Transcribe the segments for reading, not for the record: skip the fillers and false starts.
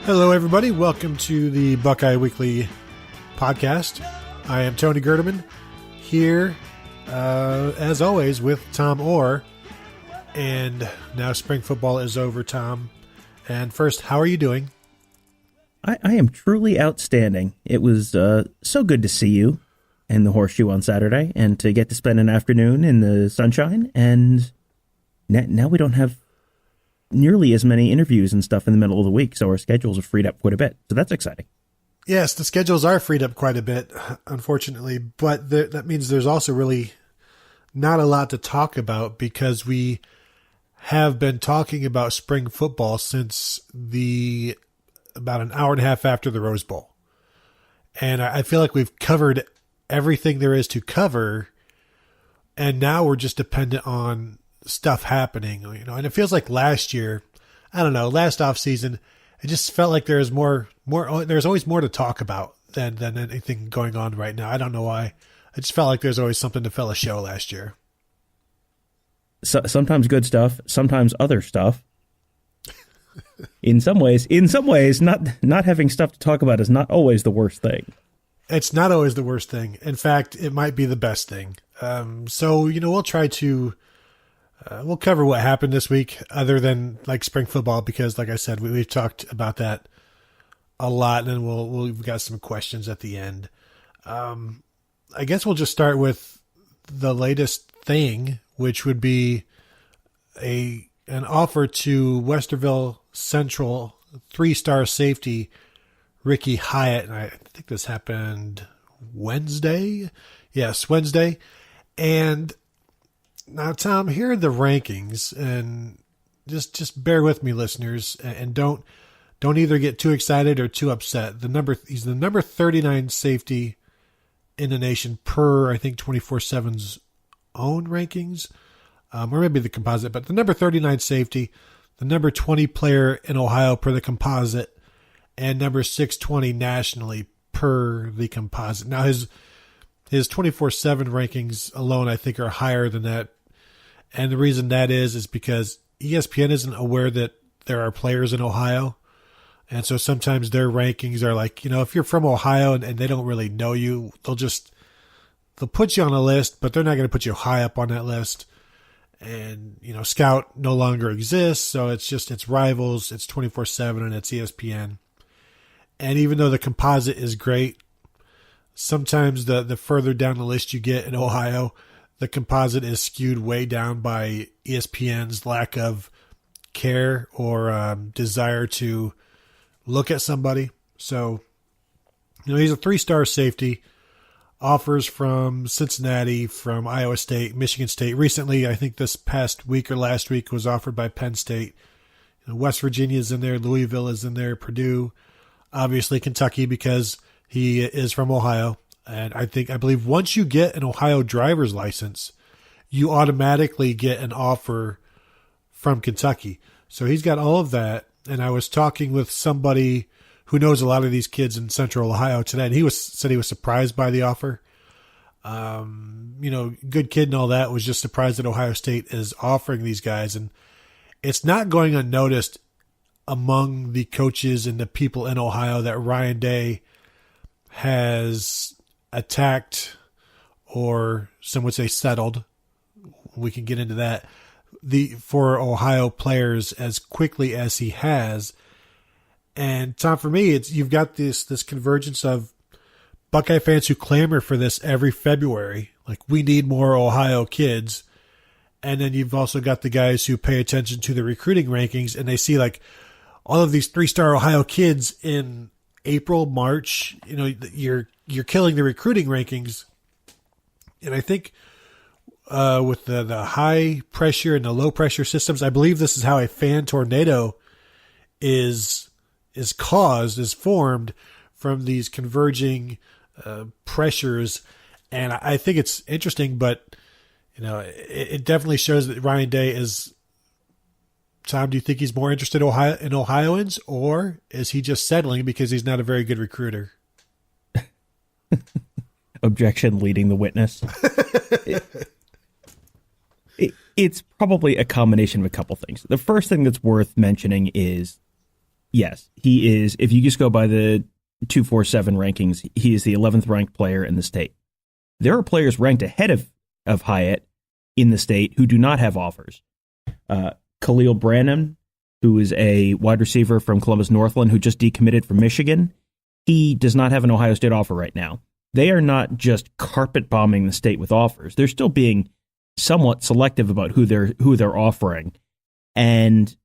Hello, everybody. Welcome to the Buckeye Weekly podcast. I am Tony Gerdeman, here, as always, with Tom Orr. And now spring football is over, Tom. And first, how are you doing? I am truly outstanding. It was so good to see you in the Horseshoe on Saturday and to get to spend an afternoon in the sunshine. And now we don't have nearly as many interviews and stuff in the middle of the week, so our schedules are freed up quite a bit. So that's exciting. Yes, the schedules are freed up quite a bit, unfortunately. But that means there's also really not a lot to talk about because we have been talking about spring football since about an hour and a half after the Rose Bowl. And I feel like we've covered everything there is to cover, and now we're just dependent on stuff happening, and it feels like last year, last off season, it just felt like there's there's always more to talk about than anything going on right now. I don't know why. I just felt like there's always something to fill a show last year. So, sometimes good stuff, sometimes other stuff. In some ways, not having stuff to talk about is not always the worst thing. It's not always the worst thing. In fact, it might be the best thing. So, we'll try to we'll cover what happened this week other than like spring football, because like I said, we've talked about that a lot, and then we've got some questions at the end. I guess we'll just start with the latest thing, which would be an offer to Westerville Central 3-star safety Ricky Hyatt. And I think this happened Wednesday. Yes, Wednesday. And now, Tom, here are the rankings, and just bear with me, listeners, and don't either get too excited or too upset. He's the number 39 safety in the nation per, I think, 24/7's own rankings, or maybe the composite, but the number 39 safety, the number 20 player in Ohio per the composite, and number 620 nationally per the composite. Now, his 24/7 rankings alone, I think, are higher than that. And the reason that is because ESPN isn't aware that there are players in Ohio. And so sometimes their rankings are like, if you're from Ohio and they don't really know you, they'll put you on a list, but they're not going to put you high up on that list. And, Scout no longer exists. So it's Rivals, it's 24/7, and it's ESPN. And even though the composite is great, sometimes the further down the list you get in Ohio, the composite is skewed way down by ESPN's lack of care or desire to look at somebody. So, he's a 3-star safety, offers from Cincinnati, from Iowa State, Michigan State. Recently, I think this past week or last week, was offered by Penn State. West Virginia is in there, Louisville is in there, Purdue, obviously Kentucky because he is from Ohio. And I believe once you get an Ohio driver's license, you automatically get an offer from Kentucky. So he's got all of that. And I was talking with somebody who knows a lot of these kids in Central Ohio today, and he said he was surprised by the offer. Good kid and all that, was just surprised that Ohio State is offering these guys. And it's not going unnoticed among the coaches and the people in Ohio that Ryan Day has attacked, or some would say settled, we can get into that, for Ohio players as quickly as he has. And Tom, for me, you've got this convergence of Buckeye fans who clamor for this every February, like we need more Ohio kids. And then you've also got the guys who pay attention to the recruiting rankings, and they see like all of these 3-star Ohio kids in April, March. You're killing the recruiting rankings. And I think with the high pressure and the low pressure systems, I believe this is how a fan tornado is formed from these converging pressures. And I think it's interesting, but it definitely shows that Ryan Day is. Tom, do you think he's more interested in Ohioans, or is he just settling because he's not a very good recruiter? Objection leading the witness. It's probably a combination of a couple things. The first thing that's worth mentioning is Yes, he is. If you just go by the 247 rankings, he is the 11th ranked player in the state. There are players ranked ahead of Hyatt in the state who do not have offers. Khalil Branham, who is a wide receiver from Columbus Northland who just decommitted from Michigan, he does not have an Ohio State offer right now. They are not just carpet bombing the state with offers. They're still being somewhat selective about who they're offering. And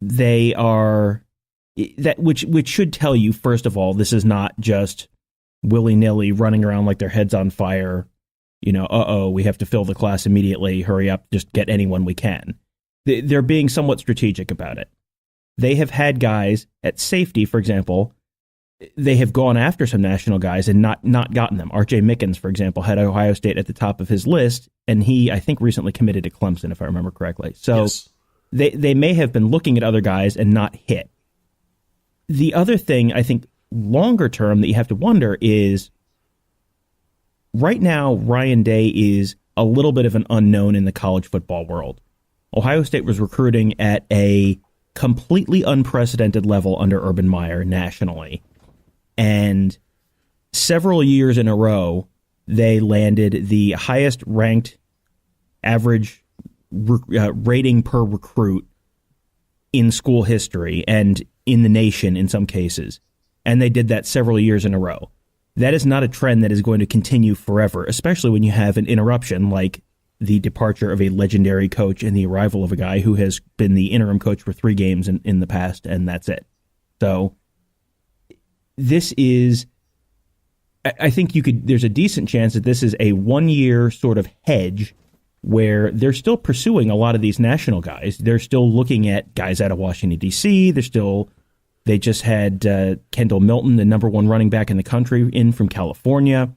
they are that which should tell you, first of all, this is not just willy-nilly running around like their heads on fire. We have to fill the class immediately. Hurry up, just get anyone we can. They're being somewhat strategic about it. They have had guys at safety, for example. They have gone after some national guys and not gotten them. R.J. Mickens, for example, had Ohio State at the top of his list, and he, I think, recently committed to Clemson, if I remember correctly. So yes. They may have been looking at other guys and not hit. The other thing, I think, longer term that you have to wonder is, right now, Ryan Day is a little bit of an unknown in the college football world. Ohio State was recruiting at a completely unprecedented level under Urban Meyer nationally. And several years in a row, they landed the highest ranked average rating per recruit in school history and in the nation in some cases. And they did that several years in a row. That is not a trend that is going to continue forever, especially when you have an interruption like the departure of a legendary coach and the arrival of a guy who has been the interim coach for 3 games in the past, and that's it. So this is, I think there's a decent chance that this is a 1-year sort of hedge where they're still pursuing a lot of these national guys. They're still looking at guys out of Washington, D.C. They just had Kendall Milton, the number 1 running back in the country, in from California.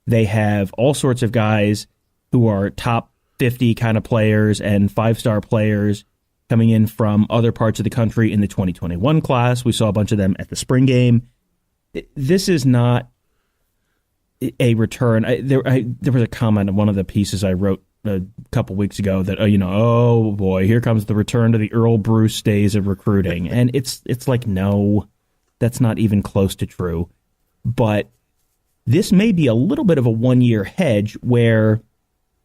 They have all sorts of guys who are top 50 kind of players and 5-star players coming in from other parts of the country in the 2021 class. We saw a bunch of them at the spring game. This is not a return. There was a comment in one of the pieces I wrote a couple weeks ago that, oh boy, here comes the return to the Earl Bruce days of recruiting. And it's like, no, that's not even close to true. But this may be a little bit of a 1-year hedge where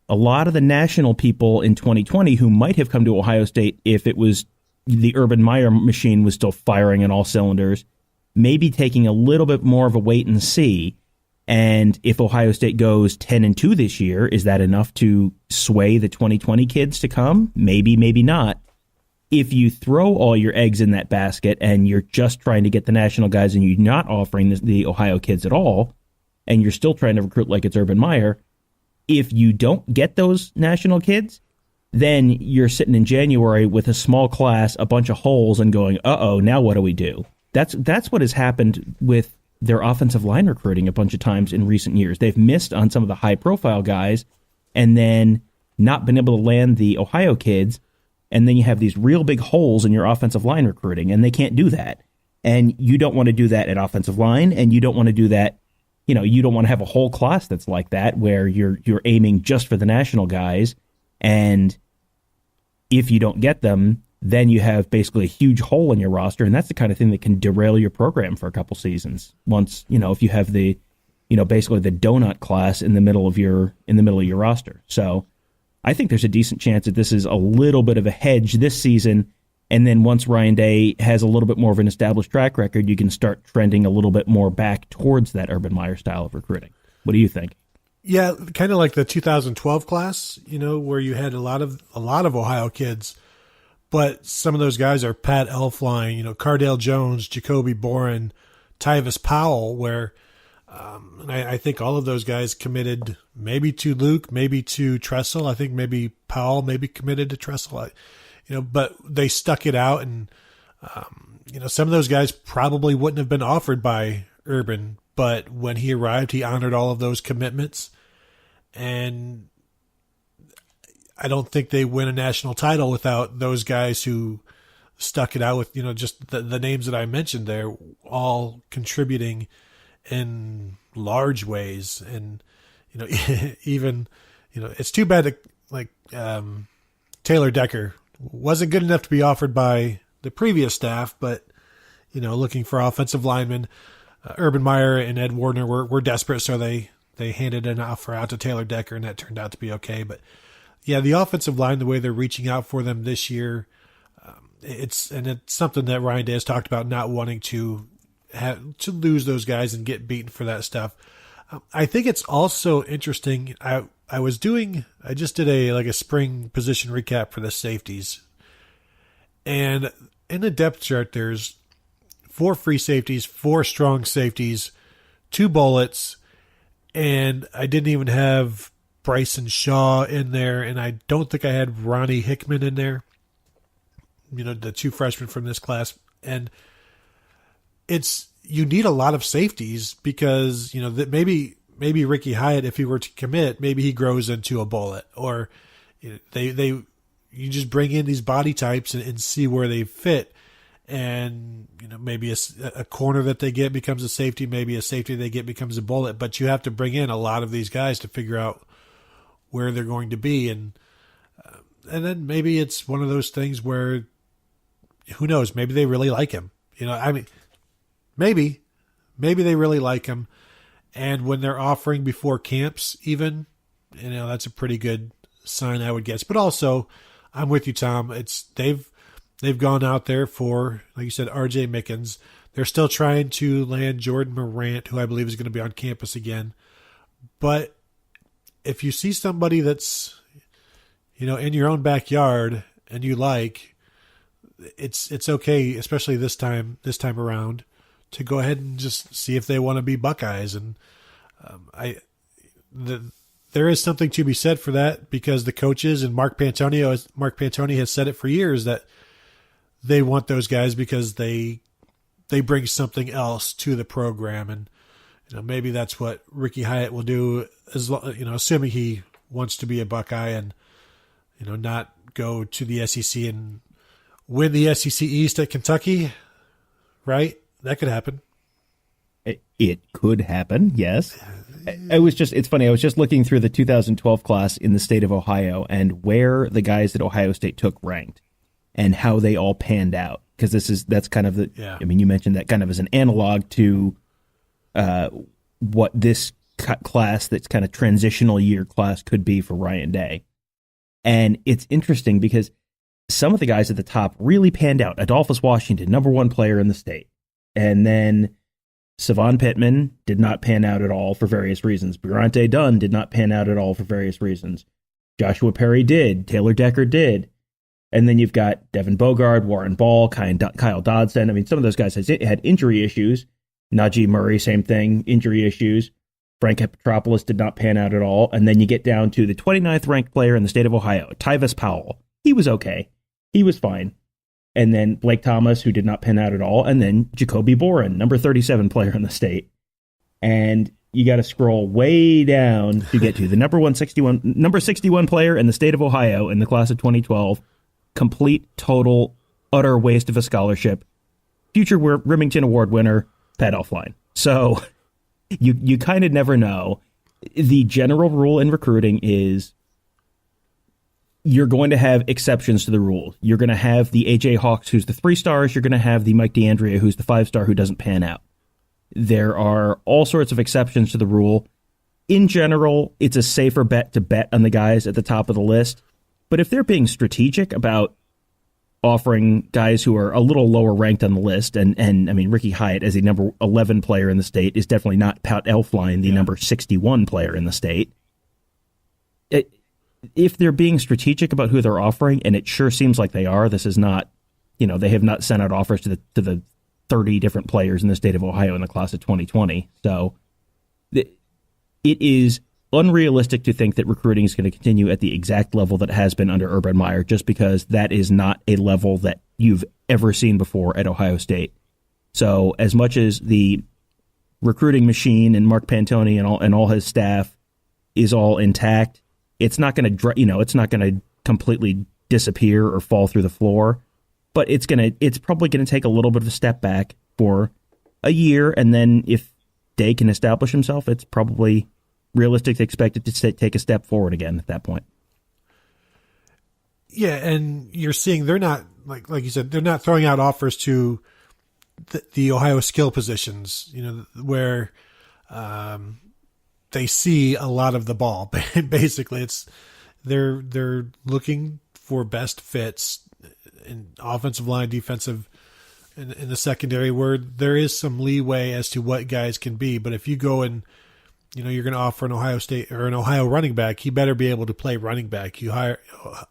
a lot of the national people in 2020 who might have come to Ohio State if it was the Urban Meyer machine was still firing on all cylinders, may be taking a little bit more of a wait and see. And if Ohio State goes 10-2 this year, is that enough to sway the 2020 kids to come? Maybe, maybe not. If you throw all your eggs in that basket and you're just trying to get the national guys and you're not offering the Ohio kids at all, and you're still trying to recruit like it's Urban Meyer, if you don't get those national kids, then you're sitting in January with a small class, a bunch of holes, and going, uh-oh, now what do we do? That's what has happened with their offensive line recruiting a bunch of times in recent years. They've missed on some of the high-profile guys and then not been able to land the Ohio kids, and then you have these real big holes in your offensive line recruiting, and they can't do that. And you don't want to do that at offensive line, and you don't want to do that, you don't want to have a whole class that's like that where you're aiming just for the national guys, and if you don't get them, then you have basically a huge hole in your roster, and that's the kind of thing that can derail your program for a couple seasons. Once, if you have the, basically the donut class in the middle of your roster. So I think there's a decent chance that this is a little bit of a hedge this season, and then once Ryan Day has a little bit more of an established track record, you can start trending a little bit more back towards that Urban Meyer style of recruiting. What do you think? Yeah, kind of like the 2012 class, where you had a lot of Ohio kids. But some of those guys are Pat Elflein, Cardale Jones, Jacoby Boren, Tyvis Powell, where I think all of those guys committed maybe to Luke, maybe to Tressel. I think maybe Powell maybe committed to Tressel, but they stuck it out. And, some of those guys probably wouldn't have been offered by Urban, but when he arrived, he honored all of those commitments. And I don't think they win a national title without those guys who stuck it out with, just the names that I mentioned there, all contributing in large ways. And, even, it's too bad that Taylor Decker wasn't good enough to be offered by the previous staff, but looking for offensive linemen. Urban Meyer and Ed Wardner were desperate, so they handed an offer out to Taylor Decker, and that turned out to be okay. But yeah, the offensive line, the way they're reaching out for them this year, it's something that Ryan Day has talked about, not wanting to lose those guys and get beaten for that stuff. I think it's also interesting. I just did a spring position recap for the safeties, and in the depth chart, there's 4 free safeties, 4 strong safeties, 2 bullets, and I didn't even have Bryson Shaw in there, and I don't think I had Ronnie Hickman in there, the 2 freshmen from this class. And you need a lot of safeties because, that maybe Ricky Hyatt, if he were to commit, maybe he grows into a bullet, or you just bring in these body types and see where they fit. And, maybe a corner that they get becomes a safety, maybe a safety they get becomes a bullet, but you have to bring in a lot of these guys to figure out where they're going to be. And then maybe it's one of those things where, who knows, maybe they really like him. Maybe they really like him. And when they're offering before camps, even, that's a pretty good sign, I would guess. But also, I'm with you, Tom. They've gone out there for, like you said, R.J. Mickens. They're still trying to land Jordan Morant, who I believe is going to be on campus again. But if you see somebody that's, in your own backyard and you like, it's okay, especially this time around, to go ahead and just see if they want to be Buckeyes. And there is something to be said for that, because the coaches and Mark Pantoni has said it for years that they want those guys because they bring something else to the program. And maybe that's what Ricky Hyatt will do, assuming he wants to be a Buckeye and not go to the SEC and win the SEC East at Kentucky, right? That could happen. It could happen, yes. It's funny, I was just looking through the 2012 class in the state of Ohio and where the guys that Ohio State took ranked and how they all panned out. Because that's kind of the, yeah. I mean, you mentioned that kind of as an analog to what this class, that's kind of transitional year class, could be for Ryan Day. And it's interesting because some of the guys at the top really panned out. Adolphus Washington, number 1 player in the state. And then Savon Pittman did not pan out at all for various reasons. Burante Dunn did not pan out at all for various reasons. Joshua Perry did. Taylor Decker did. And then you've got Devin Bogard, Warren Ball, Kyle Dodson. I mean, some of those guys had injury issues. Najee Murray, same thing, injury issues. Frank Petropoulos did not pan out at all. And then you get down to the 29th ranked player in the state of Ohio, Tyvis Powell. He was okay. He was fine. And then Blake Thomas, who did not pan out at all. And then Jacoby Boren, number 37 player in the state. And you got to scroll way down to get to the number 61 player in the state of Ohio in the class of 2012. Complete, total, utter waste of a scholarship. Future Remington Award winner, Pat Elflein. So you kind of never know. The general rule in recruiting is you're going to have exceptions to the rule. You're going to have the A.J. Hawks, who's the 3 stars. You're going to have the Mike DeAndrea, who's the 5-star, who doesn't pan out. There are all sorts of exceptions to the rule. In general, it's a safer bet to bet on the guys at the top of the list. But if they're being strategic about offering guys who are a little lower ranked on the list, and I mean, Ricky Hyatt as a number 11 player in the state is definitely not Pat Elflein, the number 61 player in the state. If they're being strategic about who they're offering, and it sure seems like they are, this is not, they have not sent out offers to the 30 different players in the state of Ohio in the class of 2020. So it is unrealistic to think that recruiting is going to continue at the exact level that has been under Urban Meyer, just because that is not a level that you've ever seen before at Ohio State. So as much as the recruiting machine and Mark Pantoni and all his staff is all intact, it's not going to, it's not going to completely disappear or fall through the floor, but it's probably going to take a little bit of a step back for a year. And then if Day can establish himself, it's probably realistic to expect it to take a step forward again at that point. Yeah, and you're seeing they're not like you said, they're not throwing out offers to the Ohio skill positions, where they see a lot of the ball. Basically, they're looking for best fits in offensive line, defensive, in the secondary, where there is some leeway as to what guys can be. But if you go and you're going to offer an Ohio State or an Ohio running back, he better be able to play running back. You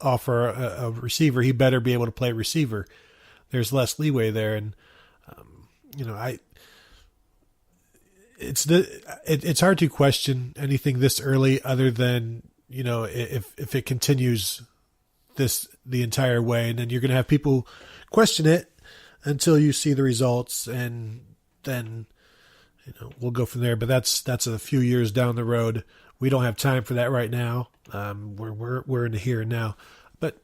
offer a receiver, he better be able to play receiver. There's less leeway there, and it's hard to question anything this early, other than if it continues the entire way, and then you're going to have people question it until you see the results, and then we'll go from there. But that's a few years down the road. We don't have time for that right now. We're in the here and now. But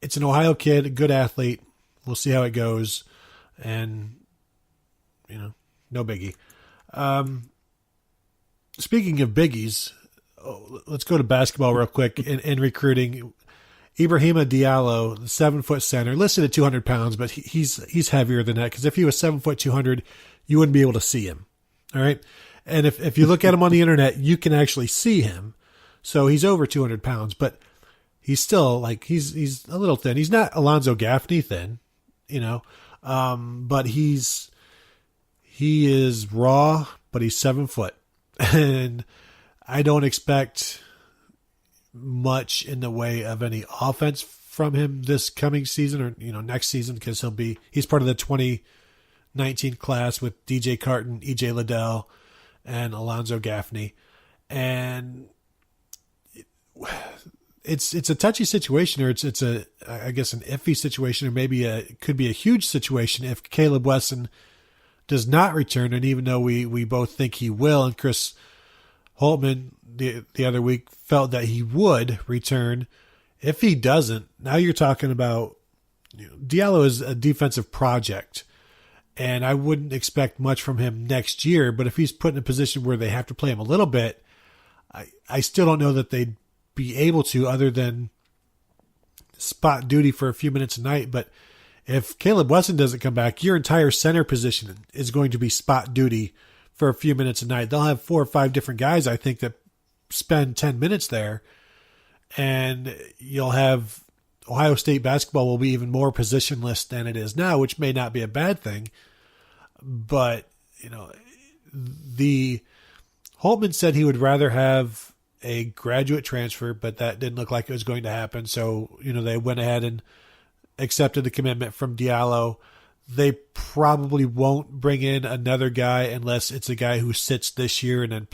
it's an Ohio kid, a good athlete. We'll see how it goes, and no biggie. Speaking of biggies, let's go to basketball real quick. In recruiting, Ibrahima Diallo, the 7-foot center, listed at 200 pounds, but he's heavier than that, because if he was 7 foot 200, you wouldn't be able to see him. All right. And if you look at him on the internet, you can actually see him. So he's over 200 pounds, but he's still he's a little thin. He's not Alonzo Gaffney thin, but he is raw, but he's 7 foot. And I don't expect much in the way of any offense from him this coming season, or next season, because he's part of the 2019 class with DJ Carton, EJ Liddell, and Alonzo Gaffney. And it's a touchy situation, or it's I guess an iffy situation, or maybe it could be a huge situation if Caleb Wesson does not return. And even though we both think he will, and Chris Holtman the other week felt that he would return, if he doesn't, now you're talking about Diallo is a defensive project, and I wouldn't expect much from him next year. But if he's put in a position where they have to play him a little bit, I still don't know that they'd be able to, other than spot duty for a few minutes a night. But if Caleb Wesson doesn't come back, your entire center position is going to be spot duty for a few minutes a night. They'll have 4 or 5 different guys, I think, that spend 10 minutes there, and you'll have Ohio State basketball will be even more positionless than it is now, which may not be a bad thing. But the Holtman said he would rather have a graduate transfer, but that didn't look like it was going to happen. So they went ahead and accepted the commitment from Diallo. They probably won't bring in another guy unless it's a guy who sits this year and then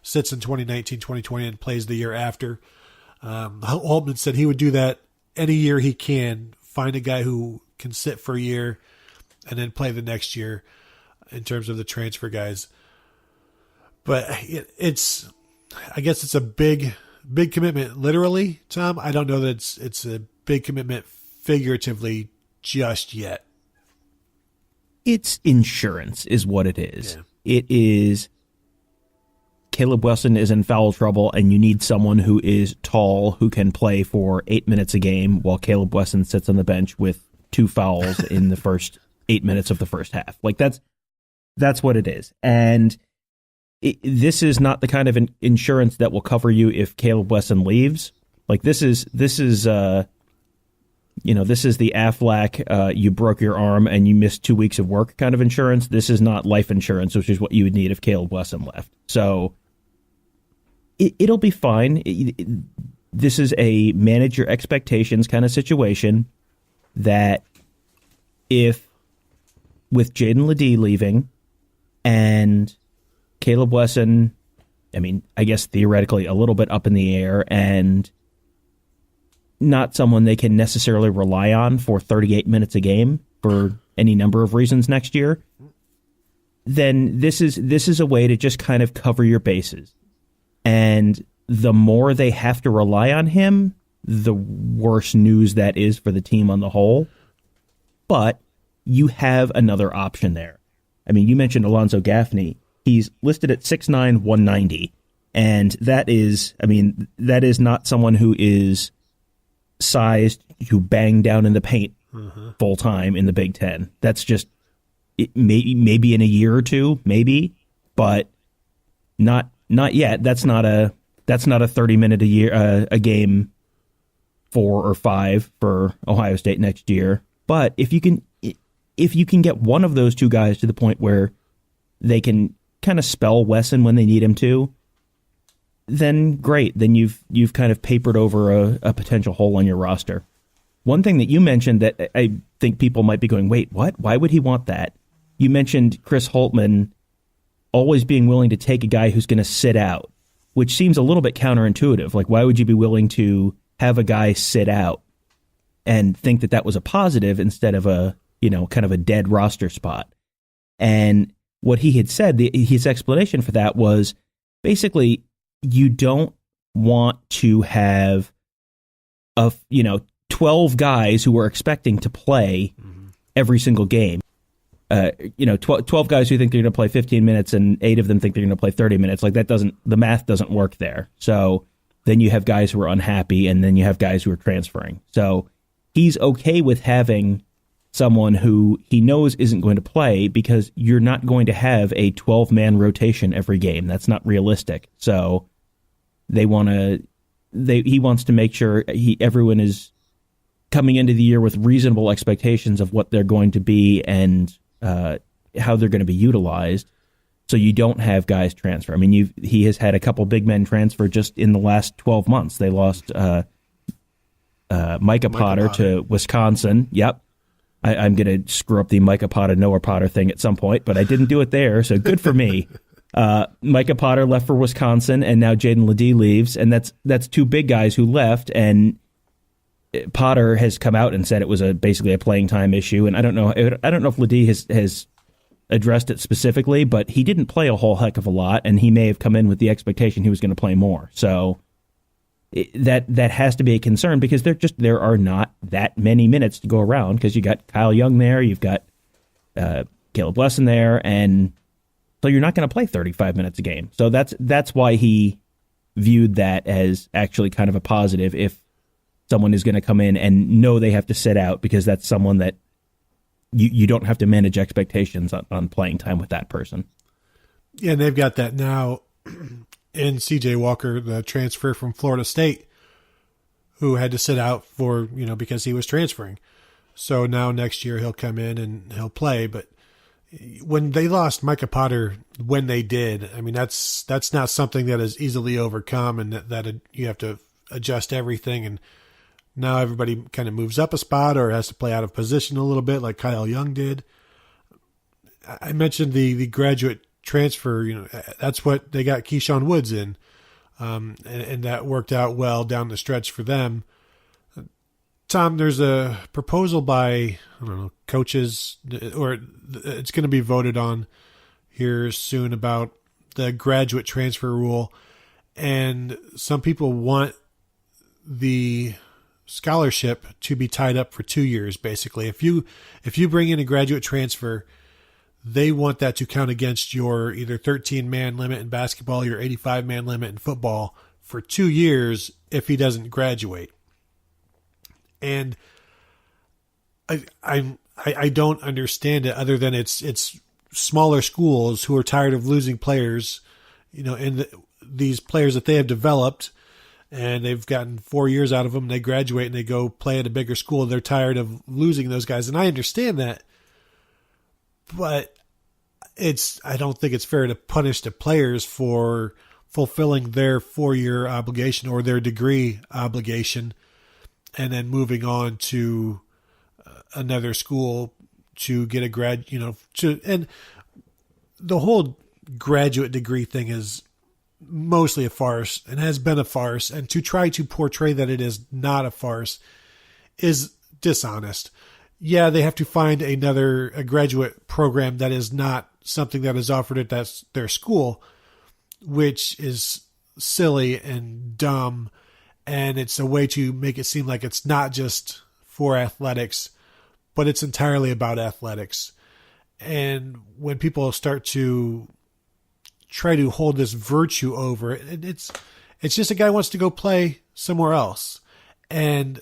sits in 2019, 2020 and plays the year after. Holtman said he would do that any year he can, find a guy who can sit for a year and then play the next year, in terms of the transfer guys. But I guess it's a big commitment literally, Tom. I don't know that it's a big commitment figuratively just yet. It's insurance is what it is. Yeah. It is Caleb Wesson is in foul trouble, and you need someone who is tall, who can play for 8 minutes a game, while Caleb Wesson sits on the bench with 2 fouls in the first 8 minutes of the first half. That's what it is. And this is not the kind of insurance that will cover you if Caleb Wesson leaves. This is the Aflac, you broke your arm and you missed 2 weeks of work kind of insurance. This is not life insurance, which is what you would need if Caleb Wesson left. So it'll be fine. This is a manage your expectations kind of situation, that if with Jaden Ledee leaving and Caleb Wesson, I guess theoretically a little bit up in the air and not someone they can necessarily rely on for 38 minutes a game for any number of reasons next year, then this is a way to just kind of cover your bases. And the more they have to rely on him, the worse news that is for the team on the whole. But you have another option there. You mentioned Alonzo Gaffney. He's listed at 6'9", 190. And that is not someone who is sized to bang down in the paint full time in the Big Ten. That's just maybe in a year or two, maybe, but not yet. That's not a 30-minute a game 4 or 5 for Ohio State next year. But if you can get one of those two guys to the point where they can kind of spell Wesson when they need him to, then great. Then you've kind of papered over a potential hole on your roster. One thing that you mentioned that I think people might be going, wait, what? Why would he want that? You mentioned Chris Holtmann always being willing to take a guy who's going to sit out, which seems a little bit counterintuitive. Like, why would you be willing to have a guy sit out and think that was a positive instead of a, kind of a dead roster spot? And what he had said, his explanation for that was basically, you don't want to have 12 guys who are expecting to play every single game. 12 guys who think they're going to play 15 minutes and 8 of them think they're going to play 30 minutes. Like, the math doesn't work there. So then you have guys who are unhappy, and then you have guys who are transferring. So he's okay with having someone who he knows isn't going to play, because you're not going to have a 12-man rotation every game. That's not realistic. So he wants to make sure everyone is coming into the year with reasonable expectations of what they're going to be and how they're going to be utilized, so you don't have guys transfer. I mean, he has had a couple big men transfer just in the last 12 months. They lost Micah Potter to Wisconsin. Yep. I'm going to screw up the Micah Potter, Noah Potter thing at some point, but I didn't do it there, so good for me. Micah Potter left for Wisconsin, and now Jaden Ledee leaves, and that's two big guys who left, and Potter has come out and said it was basically a playing time issue, and I don't know if Ledee has addressed it specifically, but he didn't play a whole heck of a lot, and he may have come in with the expectation he was going to play more. So that has to be a concern, because there are not that many minutes to go around, because you got Kyle Young there, you've got Caleb Lesson there, and so you're not going to play 35 minutes a game. So that's why he viewed that as actually kind of a positive if someone is going to come in and know they have to sit out, because that's someone that you don't have to manage expectations on playing time with that person. Yeah, and they've got that now in C.J. Walker, the transfer from Florida State, who had to sit out for, because he was transferring. So now next year he'll come in and he'll play. But when they lost Micah Potter, when they did, I mean, that's not something that is easily overcome, and that you have to adjust everything. And now everybody kind of moves up a spot or has to play out of position a little bit, like Kyle Young did. I mentioned the graduate transfer. That's what they got Keyshawn Woods in, and that worked out well down the stretch for them. Tom, there's a proposal by, coaches, or it's going to be voted on here soon, about the graduate transfer rule, and some people want the scholarship to be tied up for 2 years. Basically, if you bring in a graduate transfer, they want that to count against your either 13-man limit in basketball, your 85-man limit in football for 2 years if he doesn't graduate. And I don't understand it, other than it's smaller schools who are tired of losing players, and these players that they have developed, and they've gotten 4 years out of them. They graduate and they go play at a bigger school. They're tired of losing those guys, and I understand that. But I don't think it's fair to punish the players for fulfilling their 4-year obligation or their degree obligation, and then moving on to another school to get a and the whole graduate degree thing is mostly a farce and has been a farce, and to try to portray that it is not a farce is dishonest. Yeah, they have to find a graduate program that is not something that is offered at their school, which is silly and dumb, and it's a way to make it seem like it's not just for athletics, but it's entirely about athletics. And when people start to try to hold this virtue over it, it's just a guy wants to go play somewhere else. And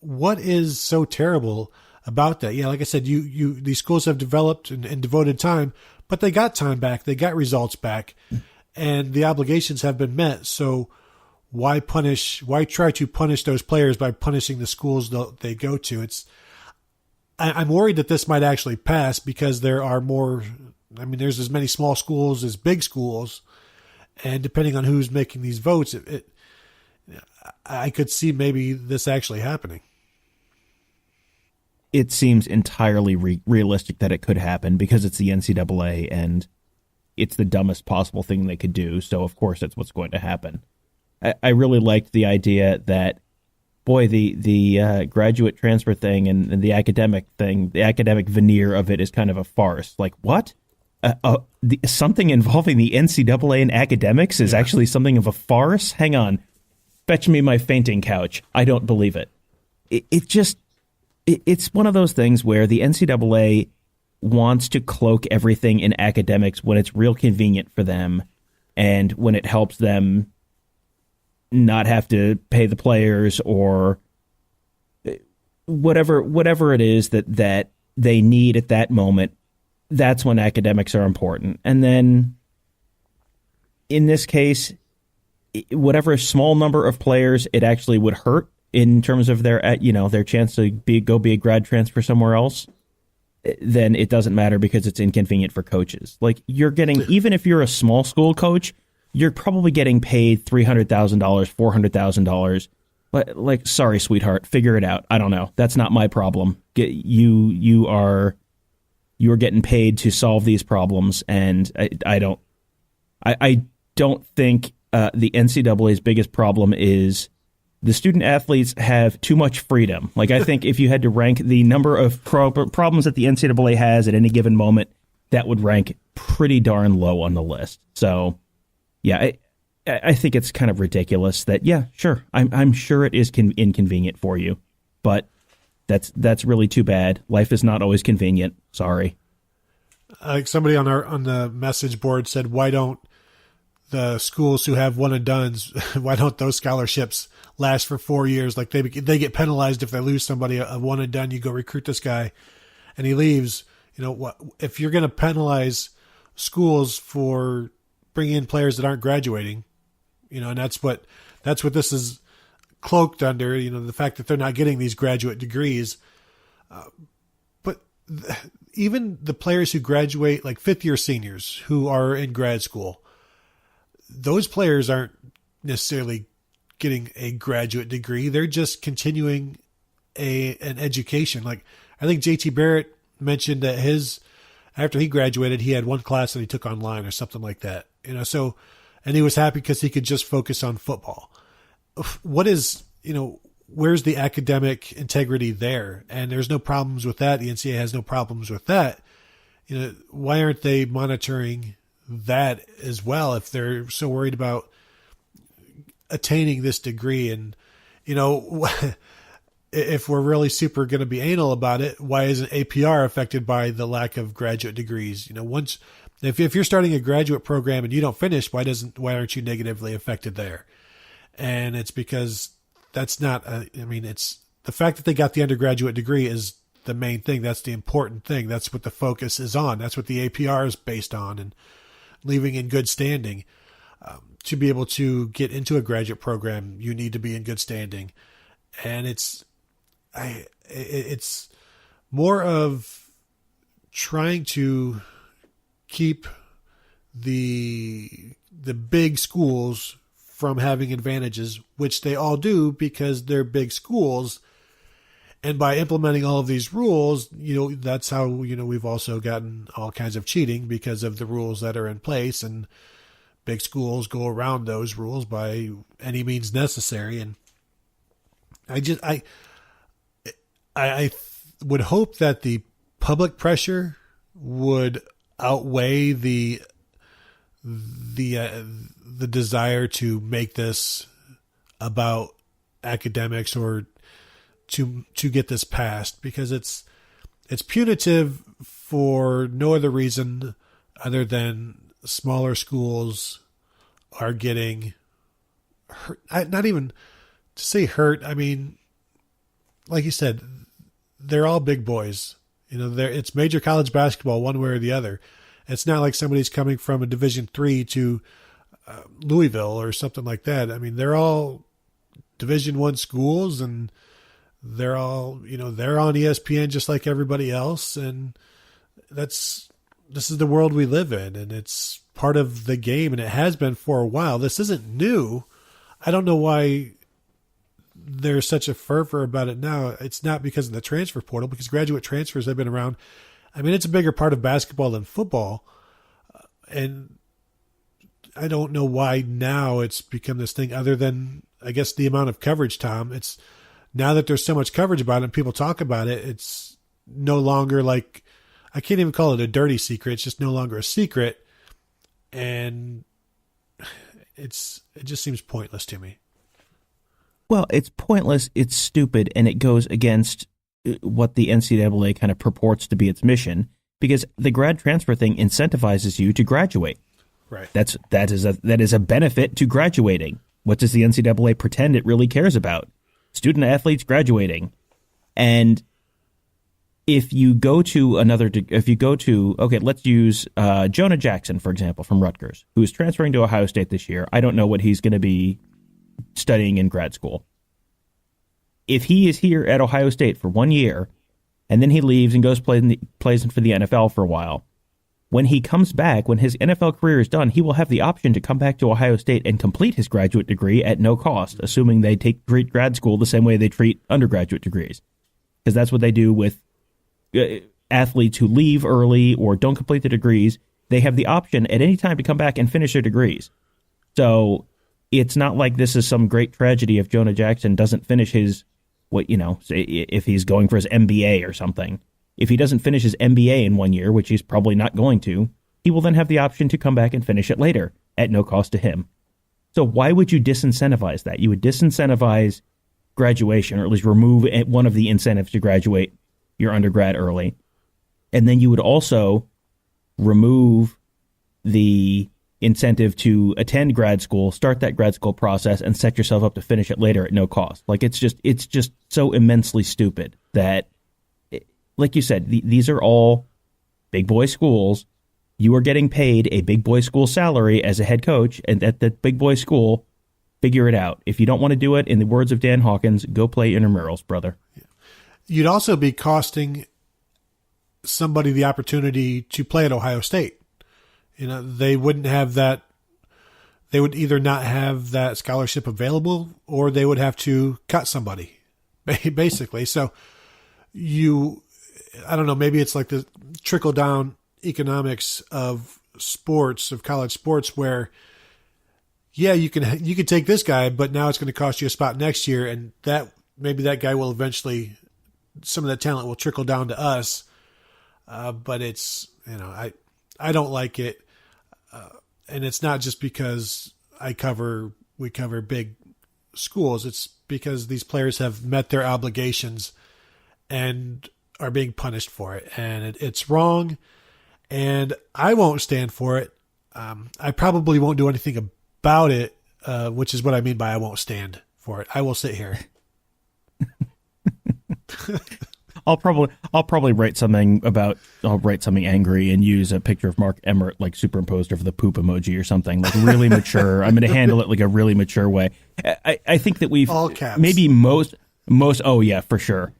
what is so terrible about that? Yeah, like I said, these schools have developed and devoted time, but they got time back, they got results back, and the obligations have been met. So why try to punish those players by punishing the schools they go to? I'm worried that this might actually pass because there are more. I mean, there's as many small schools as big schools, and depending on who's making these votes, I could see maybe this actually happening. It seems entirely realistic that it could happen because it's the NCAA and it's the dumbest possible thing they could do. So, of course, that's what's going to happen. I really liked the idea that, boy, the graduate transfer thing and the academic thing, the academic veneer of it is kind of a farce. Like, what? Something involving the NCAA and academics is actually something of a farce? Hang on. Fetch me my fainting couch. I don't believe it. It's one of those things where the NCAA wants to cloak everything in academics when it's real convenient for them and when it helps them not have to pay the players or whatever it is that they need at that moment. That's when academics are important. And then in this case, whatever small number of players it actually would hurt in terms of their chance to go be a grad transfer somewhere else, then it doesn't matter because it's inconvenient for coaches. Like, you're getting, even if you're a small school coach, you're probably getting paid $300,000, $400,000. Like, sorry, sweetheart, figure it out. I don't know. That's not my problem. You're getting paid to solve these problems, and I don't think the NCAA's biggest problem is the student athletes have too much freedom. Like, I think if you had to rank the number of problems that the NCAA has at any given moment, that would rank pretty darn low on the list. So, yeah, I think it's kind of ridiculous that, yeah, sure, I'm sure it is inconvenient for you, but that's really too bad. Life is not always convenient. Sorry. Like somebody on the message board said, why don't the schools who have one and dones, why don't those scholarships last for 4 years? Like, they get penalized if they lose somebody, a one and done. You go recruit this guy and he leaves. You know what? If you're going to penalize schools for bringing in players that aren't graduating, and that's what this is cloaked under. The fact that they're not getting these graduate degrees, but even the players who graduate, like fifth-year seniors who are in grad school, those players aren't necessarily getting a graduate degree. They're just continuing an education. Like, I think JT Barrett mentioned that after he graduated, he had one class that he took online or something like that. So, and he was happy because he could just focus on football. Where's the academic integrity there? And there's no problems with that. The NCAA has no problems with that. Why aren't they monitoring that as well if they're so worried about attaining this degree? And, if we're really super going to be anal about it, why isn't APR affected by the lack of graduate degrees? If you're starting a graduate program and you don't finish, why aren't you negatively affected there? And it's because that's not, it's the fact that they got the undergraduate degree is the main thing. That's the important thing. That's what the focus is on. That's what the APR is based on, and leaving in good standing. To be able to get into a graduate program, you need to be in good standing. And it's more of trying to keep the big schools from having advantages, which they all do because they're big schools. And by implementing all of these rules, that's how, we've also gotten all kinds of cheating because of the rules that are in place, and big schools go around those rules by any means necessary. And I would hope that the public pressure would outweigh the desire to make this about academics or to get this passed, because it's punitive for no other reason other than smaller schools are getting hurt. Not even to say hurt. I mean, like you said, they're all big boys. It's major college basketball one way or the other. It's not like somebody's coming from a Division III to Louisville or something like that. I mean, they're all Division I schools, and they're all, they're on ESPN just like everybody else. And this is the world we live in, and it's part of the game, and it has been for a while. This isn't new. I don't know why there's such a fervor about it now. It's not because of the transfer portal, because graduate transfers have been around. I mean, it's a bigger part of basketball than football. And I don't know why now it's become this thing, other than, I guess, the amount of coverage, Tom. It's now that there's so much coverage about it and people talk about it, it's no longer like, I can't even call it a dirty secret. It's just no longer a secret. And it just seems pointless to me. Well, it's pointless, it's stupid, and it goes against what the NCAA kind of purports to be its mission, because the grad transfer thing incentivizes you to graduate. Right. That is a benefit to graduating. What does the NCAA pretend it really cares about? Student athletes graduating. And if you go to okay, let's use Jonah Jackson, for example, from Rutgers, who is transferring to Ohio State this year. I don't know what he's going to be studying in grad school. If he is here at Ohio State for 1 year, and then he leaves and goes plays for the NFL for a while, when he comes back, when his NFL career is done, he will have the option to come back to Ohio State and complete his graduate treat at no cost, assuming they treat grad school the same way they treat undergraduate degrees. Because that's what they do with athletes who leave early or don't complete the degrees. They have the option at any time to come back and finish their degrees. So it's not like this is some great tragedy if Jonah Jackson doesn't finish his, say if he's going for his MBA or something. If he doesn't finish his MBA in 1 year, which he's probably not going to, he will then have the option to come back and finish it later at no cost to him. So why would you disincentivize that? You would disincentivize graduation, or at least remove one of the incentives to graduate your undergrad early. And then you would also remove the incentive to attend grad school, start that grad school process, and set yourself up to finish it later at no cost. Like, it's just so immensely stupid that, like you said, these are all big boy schools. You are getting paid a big boy school salary as a head coach, and at the big boy school, figure it out. If you don't want to do it, in the words of Dan Hawkins, go play intramurals, brother. You'd also be costing somebody the opportunity to play at Ohio State. They wouldn't have that. They would either not have that scholarship available, or they would have to cut somebody, basically. So I don't know, maybe it's like the trickle down economics of sports, of college sports, where, yeah, you can take this guy, but now it's going to cost you a spot next year. And maybe that guy will eventually, some of that talent will trickle down to us. But it's, I don't like it. And it's not just because we cover big schools. It's because these players have met their obligations and are being punished for it. And it's wrong. And I won't stand for it. I probably won't do anything about it, which is what I mean by I won't stand for it. I will sit here. I'll probably write something angry and use a picture of Mark Emmert like superimposed over the poop emoji or something, like really mature. I'm going to handle it like a really mature way. I think that we've all caps. Maybe most. Oh yeah, for sure.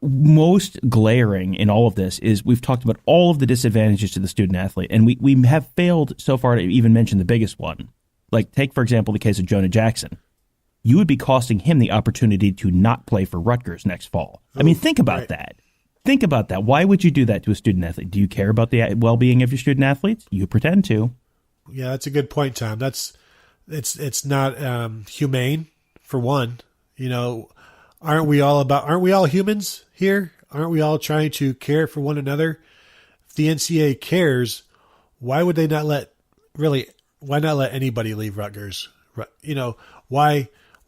Most glaring in all of this is we've talked about all of the disadvantages to the student athlete, and we have failed so far to even mention the biggest one. Like, take, for example, the case of Jonah Jackson. You would be costing him the opportunity to not play for Rutgers next fall. I mean, think about that. Think about that. Why would you do that to a student athlete? Do you care about the well-being of your student athletes? You pretend to. Yeah, that's a good point, Tom. It's not humane, for one. Aren't we all humans here? Aren't we all trying to care for one another? If the NCAA cares, why would they not why not let anybody leave Rutgers?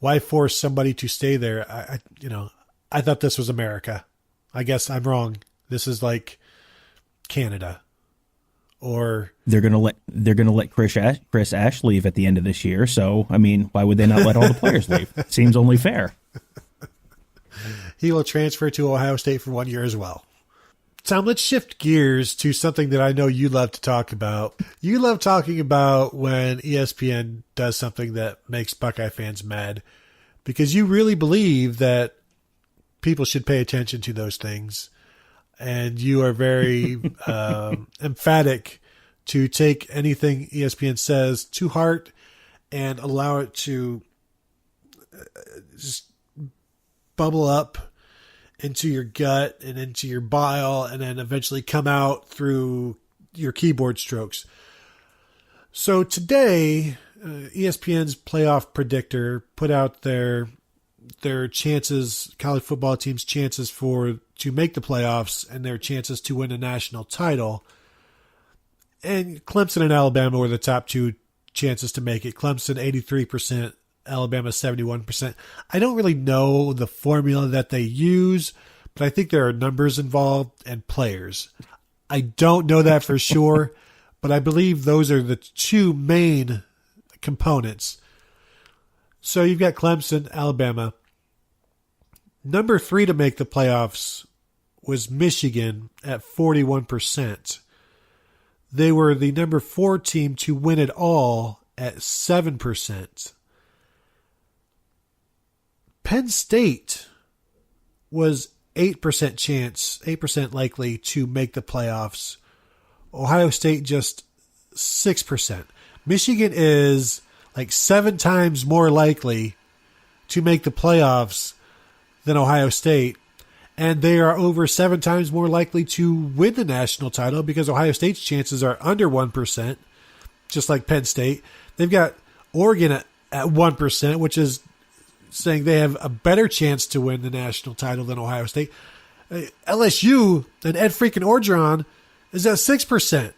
Why force somebody to stay there? I thought this was America. I guess I'm wrong. This is like Canada. Or they're gonna let Chris Ash leave at the end of this year. So I mean, why would they not let all the players leave? Seems only fair. He will transfer to Ohio State for 1 year as well. Tom, let's shift gears to something that I know you love to talk about. You love talking about when ESPN does something that makes Buckeye fans mad, because you really believe that people should pay attention to those things. And you are very emphatic to take anything ESPN says to heart and allow it to just bubble up into your gut and into your bile and then eventually come out through your keyboard strokes. So today, ESPN's playoff predictor put out their chances, college football teams' chances to make the playoffs and their chances to win a national title. And Clemson and Alabama were the top two chances to make it. Clemson 83%, Alabama 71%. I don't really know the formula that they use, but I think there are numbers involved and players. I don't know that for sure, but I believe those are the two main components. So you've got Clemson, Alabama. Number 3 to make the playoffs was Michigan at 41%. They were the number 4 team to win it all at 7%. Penn State was 8% chance, 8% likely to make the playoffs. Ohio State just 6%. Michigan is like 7 times more likely to make the playoffs than Ohio State. And they are over 7 times more likely to win the national title because Ohio State's chances are under 1%, just like Penn State. They've got Oregon at 1%, which is saying they have a better chance to win the national title than Ohio State. LSU and Ed freaking Orgeron is at 6%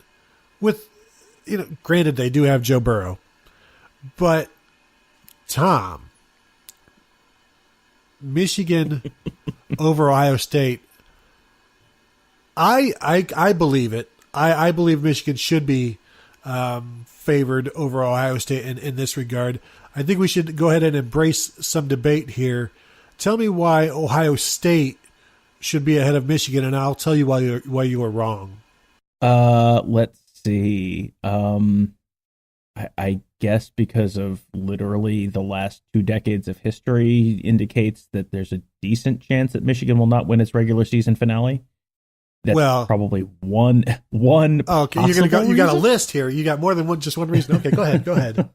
with, granted they do have Joe Burrow, but Tom, Michigan over Ohio State, I believe it. I believe Michigan should be favored over Ohio State in this regard. I think we should go ahead and embrace some debate here. Tell me why Ohio State should be ahead of Michigan, and I'll tell you why you are wrong. Let's see. I guess because of literally the last 2 decades of history indicates that there's a decent chance that Michigan will not win its regular season finale. That's probably one. Okay, you got a list here. You got more than just one reason. Okay, go ahead.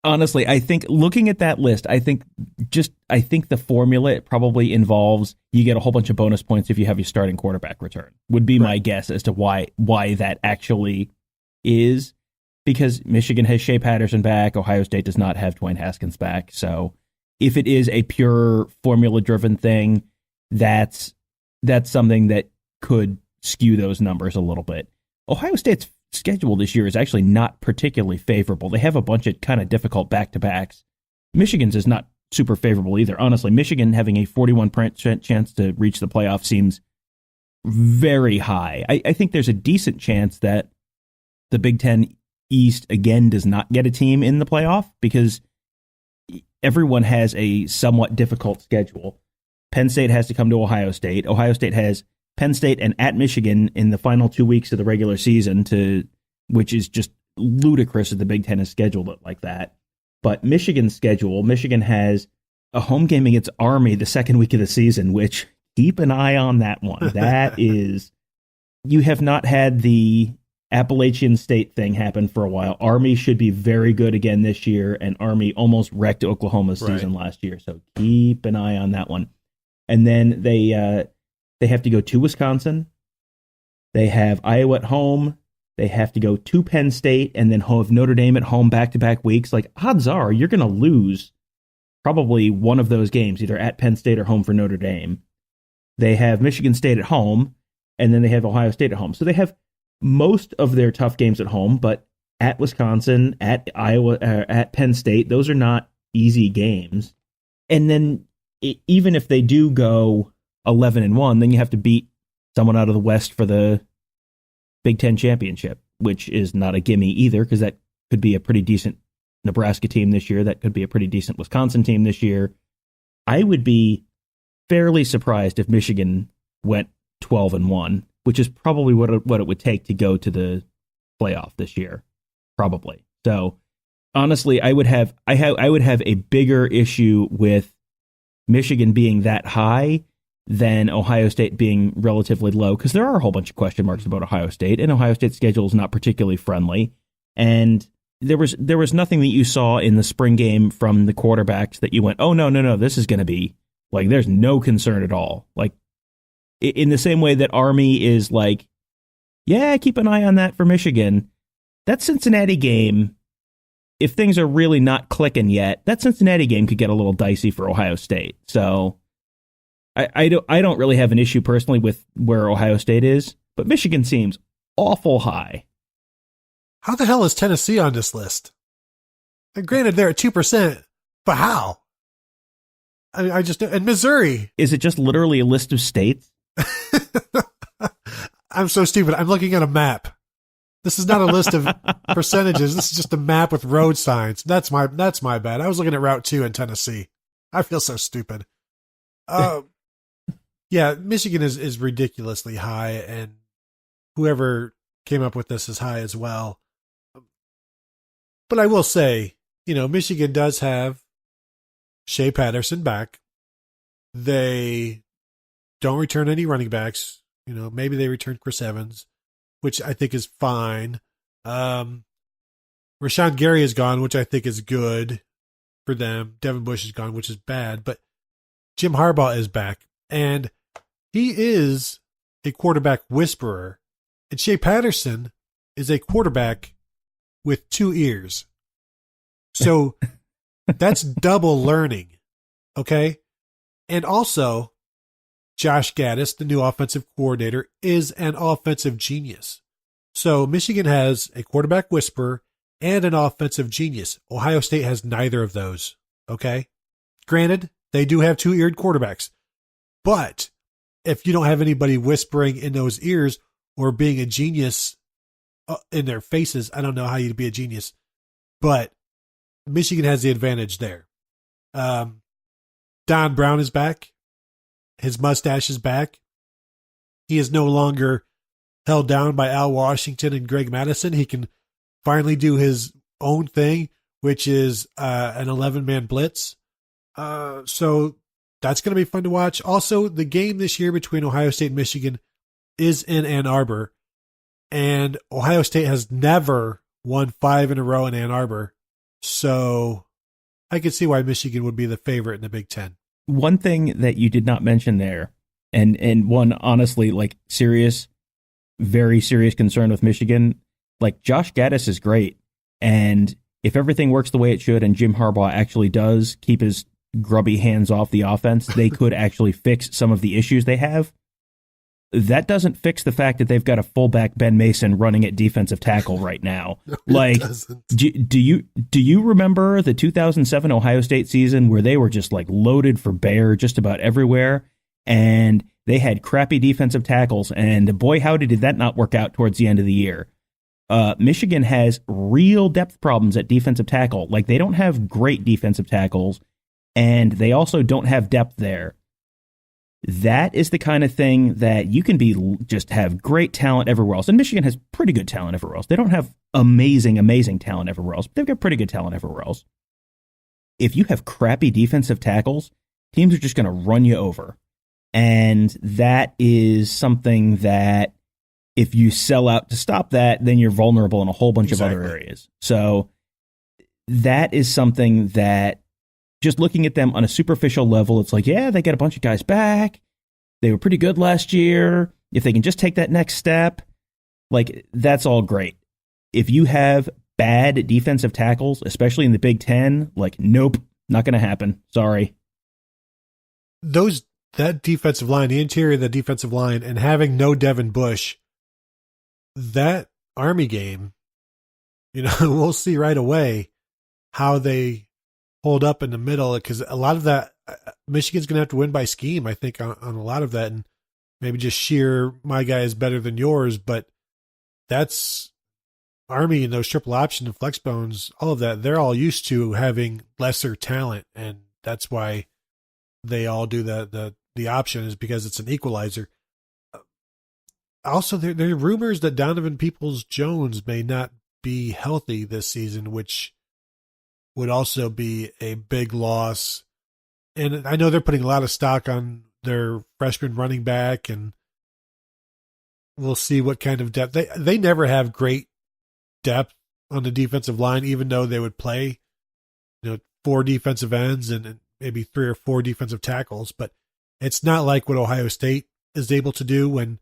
Honestly, I think looking at that list, I think the formula it probably involves you get a whole bunch of bonus points if you have your starting quarterback return. Would be my guess as to why that actually is, because Michigan has Shea Patterson back. Ohio State does not have Dwayne Haskins back. So if it is a pure formula driven thing, that's something that could skew those numbers a little bit. Ohio State's schedule this year is actually not particularly favorable. They have a bunch of kind of difficult back-to-backs. Michigan's is not super favorable either. Honestly, Michigan having a 41% chance to reach the playoff seems very high. I think there's a decent chance that the Big Ten East again does not get a team in the playoff because everyone has a somewhat difficult schedule. Penn State has to come to Ohio State. Ohio State has Penn State and at Michigan in the final 2 weeks of the regular season, which is just ludicrous that the Big Ten has scheduled it like that. But Michigan's schedule, Michigan has a home game against Army the second week of the season, which keep an eye on that one. That is, you have not had the Appalachian State thing happen for a while. Army should be very good again this year, and Army almost wrecked Oklahoma's season last year. So keep an eye on that one. And then they have to go to Wisconsin. They have Iowa at home. They have to go to Penn State and then have Notre Dame at home back-to-back weeks. Like, odds are you're going to lose probably one of those games, either at Penn State or home for Notre Dame. They have Michigan State at home, and then they have Ohio State at home. So they have most of their tough games at home, but at Wisconsin, at Iowa, at Penn State, those are not easy games. And then even if they do go 11-1, then you have to beat someone out of the West for the Big Ten championship, which is not a gimme either, because that could be a pretty decent Nebraska team this year. That could be a pretty decent Wisconsin team this year. I would be fairly surprised if Michigan went 12-1, which is probably what it would take to go to the playoff this year, probably. So honestly, I would have a bigger issue with Michigan being that high than Ohio State being relatively low, because there are a whole bunch of question marks about Ohio State, and Ohio State's schedule is not particularly friendly. And there was nothing that you saw in the spring game from the quarterbacks that you went, oh, no, this is going to be, like, there's no concern at all. Like, in the same way that Army is like, yeah, keep an eye on that for Michigan. That Cincinnati game, if things are really not clicking yet, that Cincinnati game could get a little dicey for Ohio State. So I don't really have an issue personally with where Ohio State is, but Michigan seems awful high. How the hell is Tennessee on this list? And granted, they're at 2%, but how? And Missouri. Is it just literally a list of states? I'm so stupid. I'm looking at a map. This is not a list of percentages. This is just a map with road signs. That's my bad. I was looking at Route 2 in Tennessee. I feel so stupid. Yeah, Michigan is ridiculously high, and whoever came up with this is high as well. But I will say, Michigan does have Shea Patterson back. They don't return any running backs. Maybe they return Chris Evans, which I think is fine. Rashawn Gary is gone, which I think is good for them. Devin Bush is gone, which is bad. But Jim Harbaugh is back, and he is a quarterback whisperer. And Shea Patterson is a quarterback with 2 ears. So that's double learning, okay? And also, Josh Gaddis, the new offensive coordinator, is an offensive genius. So Michigan has a quarterback whisperer and an offensive genius. Ohio State has neither of those, okay? Granted, they do have 2-eared quarterbacks. But if you don't have anybody whispering in those ears or being a genius in their faces, I don't know how you'd be a genius. But Michigan has the advantage there. Don Brown is back. His mustache is back. He is no longer held down by Al Washington and Greg Madison. He can finally do his own thing, which is an 11-man blitz. So that's going to be fun to watch. Also, the game this year between Ohio State and Michigan is in Ann Arbor. And Ohio State has never won 5 in a row in Ann Arbor. So I could see why Michigan would be the favorite in the Big Ten. One thing that you did not mention there, and one honestly, like very serious concern with Michigan, like Josh Gaddis is great. And if everything works the way it should and Jim Harbaugh actually does keep his grubby hands off the offense, they could actually fix some of the issues they have. That doesn't fix the fact that they've got a fullback, Ben Mason, running at defensive tackle right now. No, like, do you remember the 2007 Ohio State season where they were just like loaded for bear just about everywhere, and they had crappy defensive tackles, and boy, howdy did that not work out towards the end of the year. Michigan has real depth problems at defensive tackle. Like, they don't have great defensive tackles, and they also don't have depth there. That is the kind of thing that you can just have great talent everywhere else. And Michigan has pretty good talent everywhere else. They don't have amazing talent everywhere else, but they've got pretty good talent everywhere else. If you have crappy defensive tackles, teams are just going to run you over. And that is something that if you sell out to stop that, then you're vulnerable in a whole bunch of other areas. So that is something that, just looking at them on a superficial level, it's like, yeah, they got a bunch of guys back. They were pretty good last year. If they can just take that next step, like, that's all great. If you have bad defensive tackles, especially in the Big Ten, like, nope, not going to happen. Sorry. That defensive line, the interior of the defensive line, and having no Devin Bush, that Army game, we'll see right away how they hold up in the middle, because a lot of that, Michigan's going to have to win by scheme, I think, on a lot of that, and maybe just sheer, my guy is better than yours, but that's Army and those triple option and flex bones, all of that, they're all used to having lesser talent, and that's why they all do the option is because it's an equalizer. Also, there are rumors that Donovan Peoples-Jones may not be healthy this season, which would also be a big loss. And I know they're putting a lot of stock on their freshman running back, and we'll see what kind of depth. They never have great depth on the defensive line, even though they would play 4 defensive ends and maybe 3 or 4 defensive tackles. But it's not like what Ohio State is able to do. When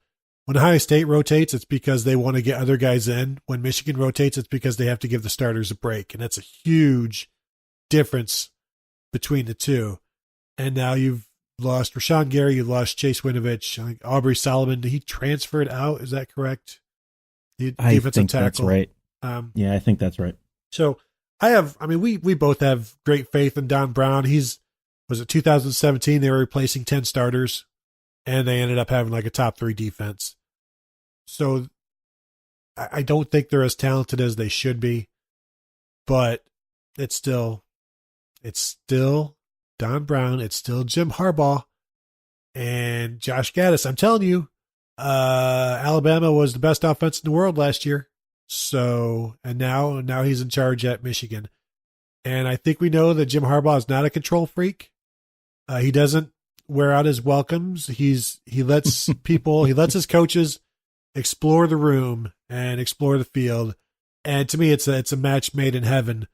Ohio State rotates, it's because they want to get other guys in. When Michigan rotates, it's because they have to give the starters a break. And that's a huge difference between the two. And now you've lost Rashawn Gary, you've lost Chase Winovich. I think Aubrey Solomon, he transferred out. Is that correct? I think that's right. Yeah, I think that's right. So we both have great faith in Don Brown. Was it 2017? They were replacing 10 starters, and they ended up having like a top 3 defense. So I don't think they're as talented as they should be, but it's still Don Brown. It's still Jim Harbaugh and Josh Gaddis. I'm telling you, Alabama was the best offense in the world last year. So, and now he's in charge at Michigan. And I think we know that Jim Harbaugh is not a control freak. He doesn't wear out his welcomes. He lets his coaches explore the room and explore the field. And to me, it's a match made in heaven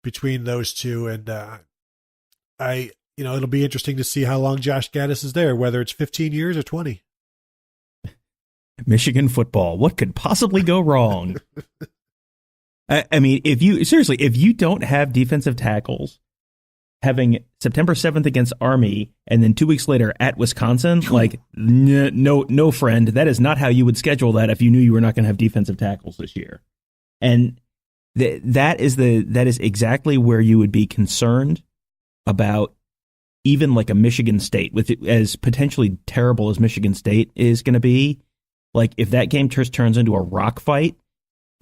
between those two. And it'll be interesting to see how long Josh Gaddis is there, whether it's 15 years or 20. Michigan football. What could possibly go wrong? I mean, if you don't have defensive tackles, having September 7th against Army and then 2 weeks later at Wisconsin, like no friend, that is not how you would schedule that if you knew you were not going to have defensive tackles this year. And that is exactly where you would be concerned about even like a Michigan State, with it as potentially terrible as Michigan State is going to be. Like if that game turns into a rock fight,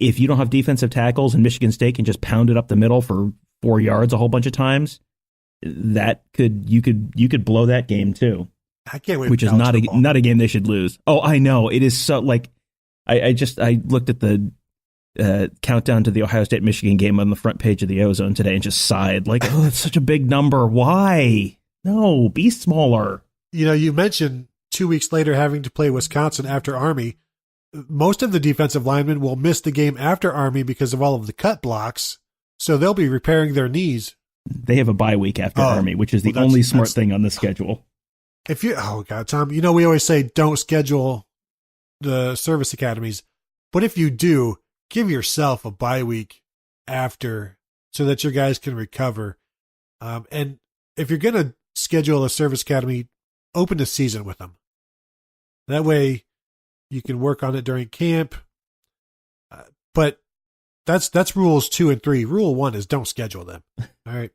if you don't have defensive tackles and Michigan State can just pound it up the middle for 4 yards a whole bunch of times, you could blow that game too. I can't wait. Which is not a game they should lose. Oh, I know. It is so like I looked at the countdown to the Ohio State Michigan game on the front page of the Ozone today and just sighed like, oh, that's such a big number. Why? No, be smaller. You mentioned 2 weeks later having to play Wisconsin after Army. Most of the defensive linemen will miss the game after Army because of all of the cut blocks. So they'll be repairing their knees. They have a bye week after Army, which is the only smart thing on the schedule. Tom, we always say don't schedule the service academies, but if you do, give yourself a bye week after so that your guys can recover. And if you're going to schedule a service academy, open the season with them. That way you can work on it during camp. But that's rules 2 and 3. Rule 1 is don't schedule them. All right.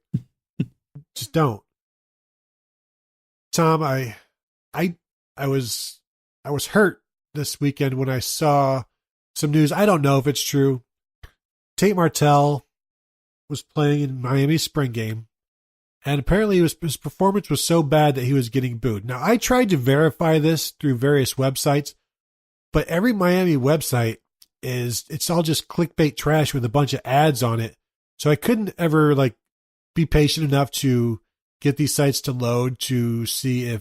Just don't. Tom, I was hurt this weekend when I saw some news. I don't know if it's true. Tate Martell was playing in Miami's spring game, and apparently his performance was so bad that he was getting booed. Now, I tried to verify this through various websites, but every Miami website it's all just clickbait trash with a bunch of ads on it. So I couldn't ever be patient enough to get these sites to load to see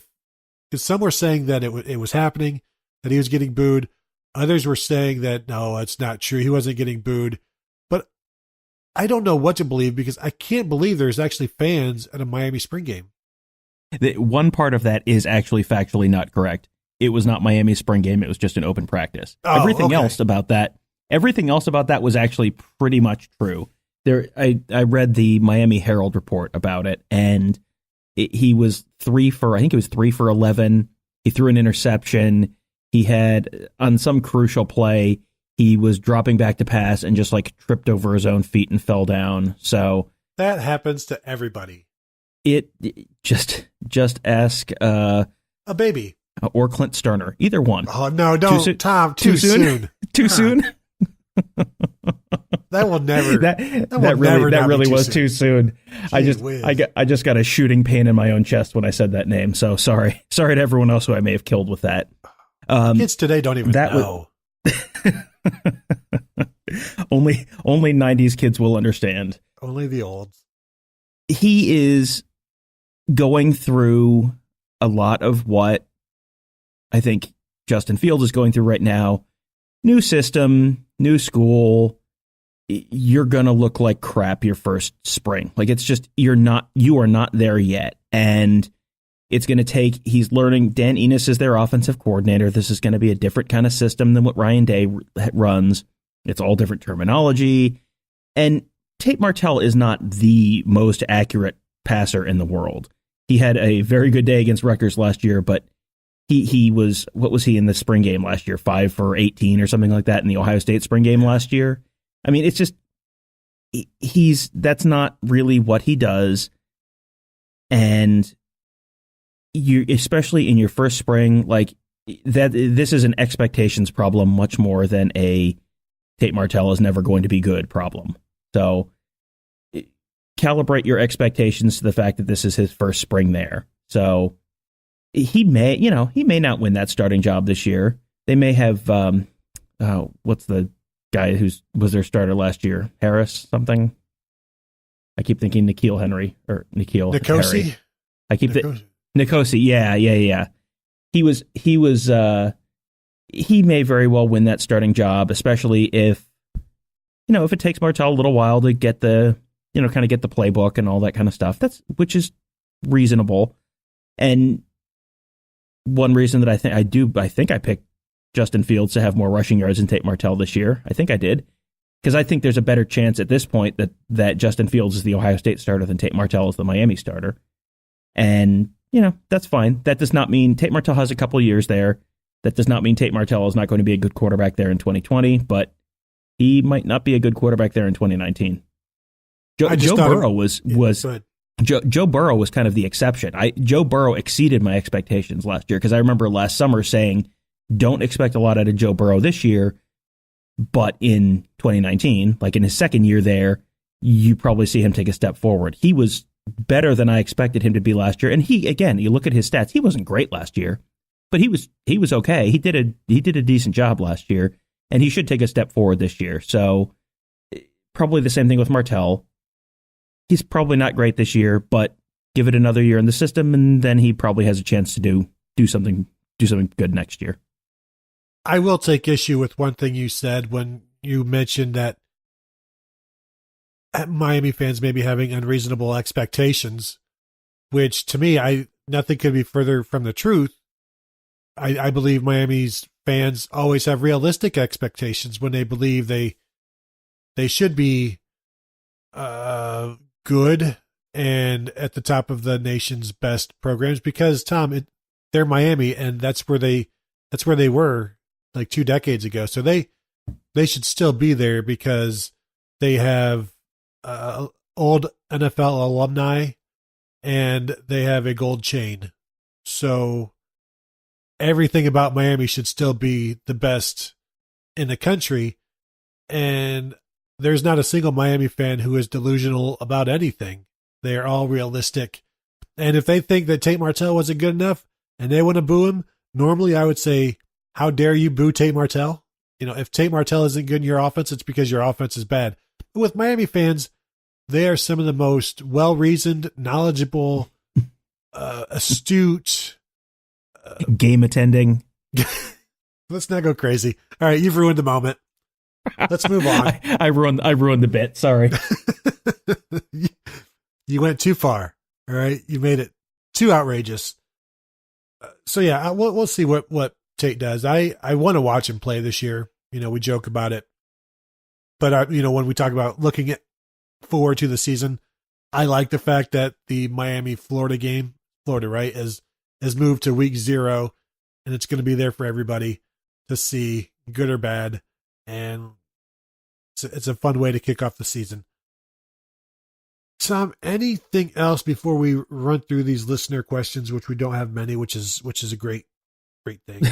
because some were saying that it was happening, that he was getting booed. Others were saying that, no, it's not true. He wasn't getting booed. But I don't know what to believe because I can't believe there's actually fans at a Miami spring game. One part of that is actually factually not correct. It was not Miami's spring game. It was just an open practice. Everything else about that was actually pretty much true. I read the Miami Herald report about it, and he was 3 for 11. He threw an interception. He had, on some crucial play, he was dropping back to pass and just tripped over his own feet and fell down. So that happens to everybody. It just ask a baby. Or Clint Sterner, either one. Oh, no, don't. Tom, too soon. Too soon? That will never. that really was too soon. I just got a shooting pain in my own chest when I said that name. So sorry to everyone else who I may have killed with that. Kids today don't even know. Only 90s kids will understand. Only the olds. He is going through a lot of what I think Justin Fields is going through right now. New system, new school. You're going to look like crap your first spring. Like, it's just, you are not there yet. And it's going to take, he's learning. Dan Enos is their offensive coordinator. This is going to be a different kind of system than what Ryan Day runs. It's all different terminology. And Tate Martell is not the most accurate passer in the world. He had a very good day against Rutgers last year, but he was, what was he in the spring game last year? 5 for 18 or something like that in the Ohio State spring game last year. I mean, it's just, that's not really what he does. And you, especially in your first spring, like that, this is an expectations problem much more than a Tate Martell is never going to be good problem. So calibrate your expectations to the fact that this is his first spring there. So he may not win that starting job this year. They may have, what's the guy was their starter last year? Harris something? I keep thinking N'Keal Henry or N'Keal Nikosi? Harry. I keep thinking Nikosi. Yeah. He may very well win that starting job, especially if it takes Martell a little while to get kind of get the playbook and all that kind of stuff. Which is reasonable. And one reason that I think I picked Justin Fields to have more rushing yards than Tate Martell this year. I think I did. Because I think there's a better chance at this point that Justin Fields is the Ohio State starter than Tate Martell is the Miami starter. And, that's fine. That does not mean Tate Martell has a couple years there. That does not mean Tate Martell is not going to be a good quarterback there in 2020, but he might not be a good quarterback there in 2019. Joe Burrow Joe Burrow was kind of the exception. Joe Burrow exceeded my expectations last year because I remember last summer saying, don't expect a lot out of Joe Burrow this year, but in 2019, like in his second year there, you probably see him take a step forward. He was better than I expected him to be last year. And you look at his stats, he wasn't great last year, but he was okay. He did a decent job last year, and he should take a step forward this year. So probably the same thing with Martell. He's probably not great this year, but give it another year in the system, and then he probably has a chance to do something good next year. I will take issue with one thing you said when you mentioned that Miami fans may be having unreasonable expectations, which to me, nothing could be further from the truth. I believe Miami's fans always have realistic expectations when they believe they should be good and at the top of the nation's best programs because, Tom, they're Miami, and that's where they were like 2 decades ago. So they should still be there because they have old NFL alumni and they have a gold chain. So everything about Miami should still be the best in the country. And there's not a single Miami fan who is delusional about anything. They are all realistic. And if they think that Tate Martell wasn't good enough and they want to boo him, normally I would say, how dare you boo Tate Martell? If Tate Martell isn't good in your offense, it's because your offense is bad. But with Miami fans, they are some of the most well-reasoned, knowledgeable, astute, game attending. Let's not go crazy. All right, you've ruined the moment. Let's move on. I ruined the bit. Sorry. You went too far. All right, you made it too outrageous. So yeah, we'll see what Tate does. I want to watch him play this year. We joke about it, but when we talk about looking forward to the season, I like the fact that the Miami-Florida game, right, has moved to week 0, and it's going to be there for everybody to see, good or bad, and it's a fun way to kick off the season. Tom, anything else before we run through these listener questions, which we don't have many, which is a great thing.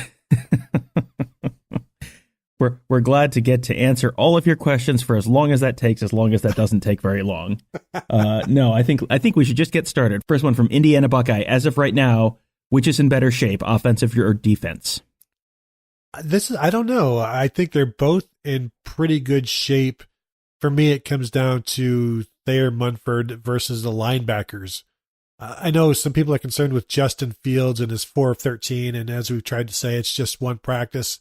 We're glad to get to answer all of your questions for as long as that takes, as long as that doesn't take very long. No, I think we should just get started. First one from Indiana Buckeye. As of right now, which is in better shape, offensive or defense? I don't know. I think they're both in pretty good shape. For me, it comes down to Thayer Munford versus the linebackers. I know some people are concerned with Justin Fields and his 4 of 13, and as we've tried to say, it's just one practice.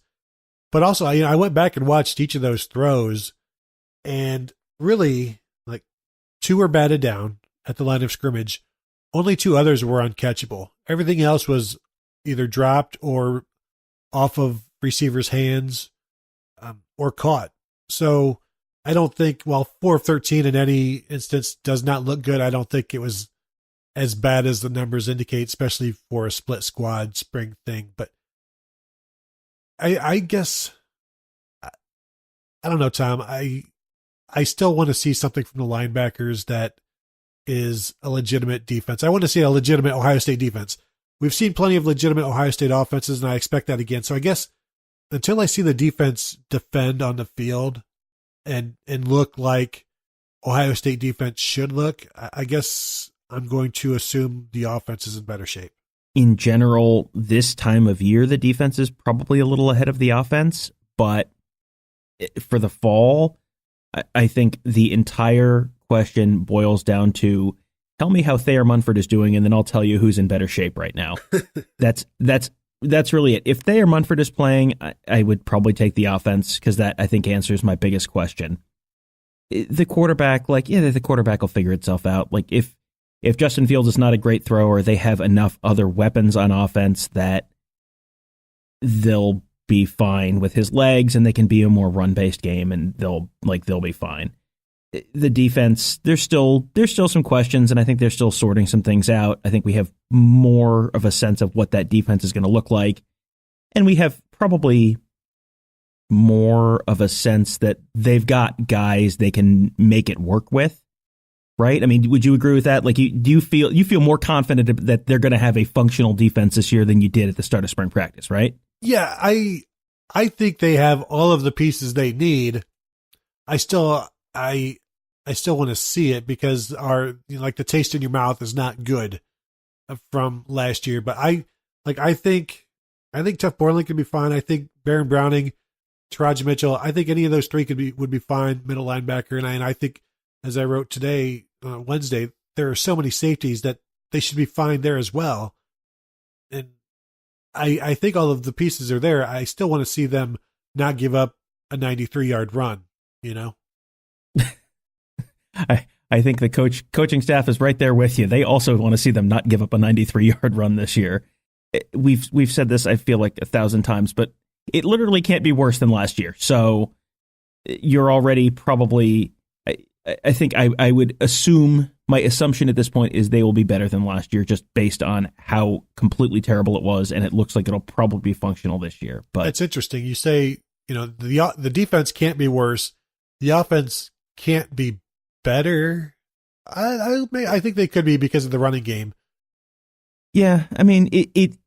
But also, I went back and watched each of those throws, and really, like, 2 were batted down at the line of scrimmage. Only 2 others were uncatchable. Everything else was either dropped or off of receivers' hands or caught. So I don't think, while 4 of 13 in any instance does not look good, I don't think it was as bad as the numbers indicate, especially for a split squad spring thing. But I guess, I don't know, Tom. I still want to see something from the linebackers that is a legitimate defense. I want to see a legitimate Ohio State defense. We've seen plenty of legitimate Ohio State offenses, and I expect that again. So I guess until I see the defense defend on the field and look like Ohio State defense should look, I guess I'm going to assume the offense is in better shape. In general, this time of year, the defense is probably a little ahead of the offense, but for the fall, I think the entire question boils down to, tell me how Thayer Munford is doing, and then I'll tell you who's in better shape right now. That's really it. If Thayer Munford is playing, I would probably take the offense, because that, I think, answers my biggest question. The quarterback, the quarterback will figure itself out. Like, if Justin Fields is not a great thrower, they have enough other weapons on offense that they'll be fine with his legs, and they can be a more run-based game, and they'll be fine. The defense, there's still some questions, and I think they're still sorting some things out. I think we have more of a sense of what that defense is going to look like, and we have probably more of a sense that they've got guys they can make it work with. Right? I mean, would you agree with that? Like, do you feel more confident that they're going to have a functional defense this year than you did at the start of spring practice, right? Yeah, I think they have all of the pieces they need. I still want to see it, because the taste in your mouth is not good from last year. But I think Tuff Borland could be fine. I think Baron Browning, Taraji Mitchell, I think any of those 3 would be fine. Middle linebacker, and I think, as I wrote today, Wednesday, there are so many safeties that they should be fine there as well. And I think all of the pieces are there. I still want to see them not give up a 93-yard run, you know? I think the coaching staff is right there with you. They also want to see them not give up a 93-yard run this year. We've said this, I feel like, 1,000 times, but it literally can't be worse than last year. So you're already probably... I think I would assume, my assumption at this point is they will be better than last year, just based on how completely terrible it was, and it looks like it'll probably be functional this year. But that's interesting. You say, the defense can't be worse, the offense can't be better. I think they could be, because of the running game. Yeah, I mean,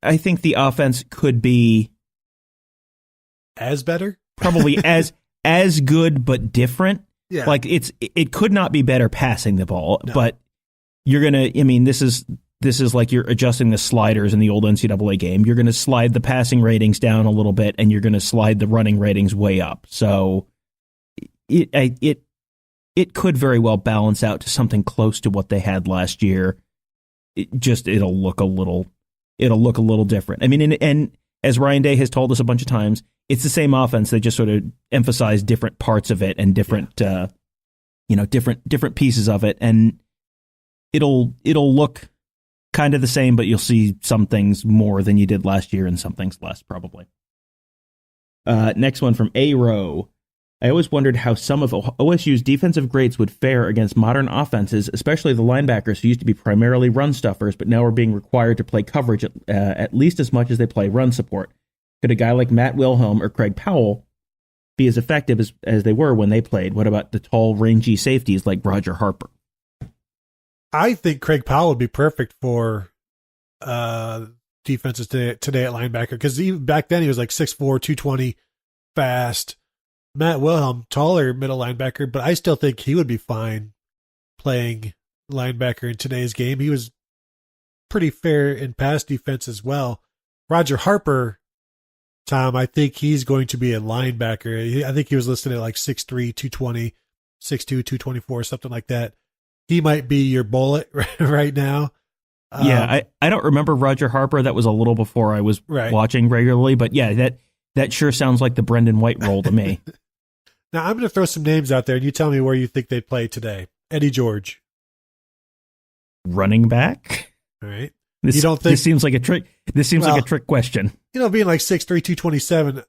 I think the offense could be as better, probably as good but different. Yeah. Like, it could not be better passing the ball, no. But you're going to, I mean, this is like you're adjusting the sliders in the old NCAA game. You're going to slide the passing ratings down a little bit, and you're going to slide the running ratings way up. So it could very well balance out to something close to what they had last year. It'll look a little different. I mean, and as Ryan Day has told us a bunch of times, it's the same offense. They just sort of emphasize different parts of it and different pieces of it, and it'll look kind of the same, but you'll see some things more than you did last year and some things less, probably. Next one from A-Row. I always wondered how some of OSU's defensive grades would fare against modern offenses, especially the linebackers who used to be primarily run stuffers, but now are being required to play coverage at least as much as they play run support. Could a guy like Matt Wilhelm or Craig Powell be as effective as they were when they played? What about the tall, rangy safeties like Roger Harper? I think Craig Powell would be perfect for defenses today at linebacker, because back then he was like 6'4", 220, fast. Matt Wilhelm, taller middle linebacker, but I still think he would be fine playing linebacker in today's game. He was pretty fair in pass defense as well. Roger Harper, Tom, I think he's going to be a linebacker. I think he was listed at like 6'3", 220, 6'2", 224, something like that. He might be your bullet right now. Yeah, I don't remember Roger Harper. That was a little before I was watching regularly. But yeah, that sure sounds like the Brendan White role to me. Now, I'm going to throw some names out there, and you tell me where you think they play today. Eddie George. Running back? All right. You don't think this seems like a trick? This seems like a trick question. Being like 6'3", 227,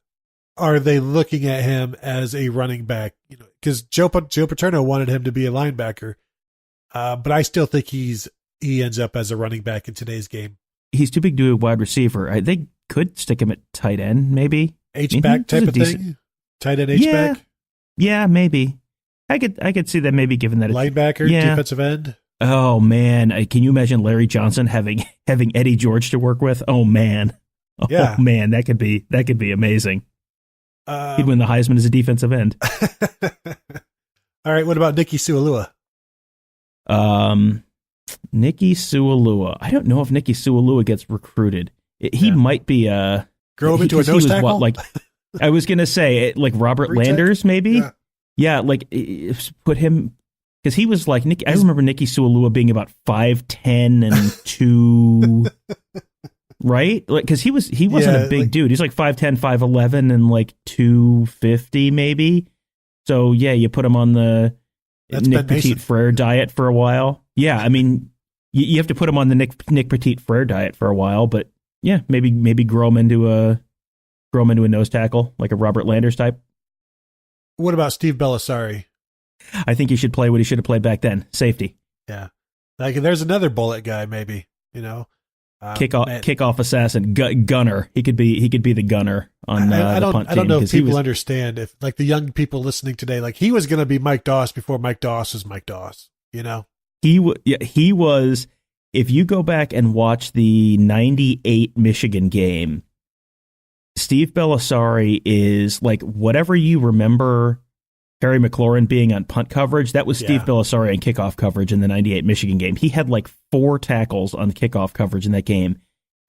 are they looking at him as a running back? Because Joe Paterno wanted him to be a linebacker, but I still think he ends up as a running back in today's game. He's too big to be a wide receiver. They could stick him at tight end, maybe H-back type of thing. Tight end H-back. Yeah, maybe. I could see that maybe given that linebacker, defensive end. Oh man, can you imagine Larry Johnson having Eddie George to work with? Oh man, man, that could be amazing. He'd win the Heisman as a defensive end. All right, what about Nicky Sualua? Nicky Sualua. I don't know if Nicky Sualua gets recruited. He might be grow him into a nose tackle. I was gonna say like Robert Landers, maybe. Yeah, put him. Because he was like Nicky. I remember Nicky Sualua being about 5'10" and 2, right? Like, because he wasn't a big dude. He's like 5'10", 5'11", and like 250 maybe. So yeah, you put him on the Nick Petit Frere diet for a while. Yeah, I mean, you have to put him on the Nick Petit Frere diet for a while, but yeah, maybe grow him into a nose tackle like a Robert Landers type. What about Steve Bellisari? I think he should play what he should have played back then. Safety. Yeah. Like there's another bullet guy, maybe, kickoff assassin, gunner. He could be the gunner on the punt team. I don't know if people understand if like the young people listening today, like he was going to be Mike Doss before Mike Doss was Mike Doss, He was, if you go back and watch the 98 Michigan game, Steve Bellisari is like whatever you remember Terry McLaurin being on punt coverage, that was Steve Bellisari on kickoff coverage in the 98 Michigan game. He had like 4 tackles on kickoff coverage in that game.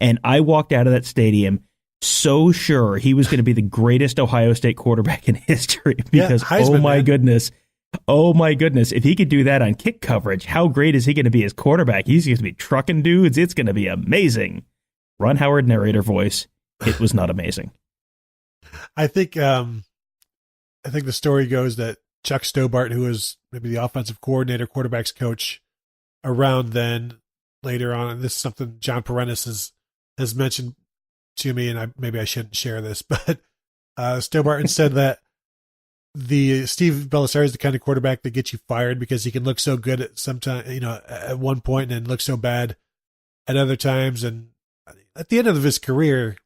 And I walked out of that stadium so sure he was going to be the greatest Ohio State quarterback in history because, Heisman, oh my goodness, if he could do that on kick coverage, how great is he going to be as quarterback? He's going to be trucking dudes. It's going to be amazing. Ron Howard narrator voice. It was not amazing. I think the story goes that Chuck Stobart, who was maybe the offensive coordinator, quarterback's coach around then, later on, and this is something John Parentis has mentioned to me, and maybe I shouldn't share this, but Stobart said that the Steve Bellisari is the kind of quarterback that gets you fired because he can look so good at at one point and look so bad at other times. And at the end of his career,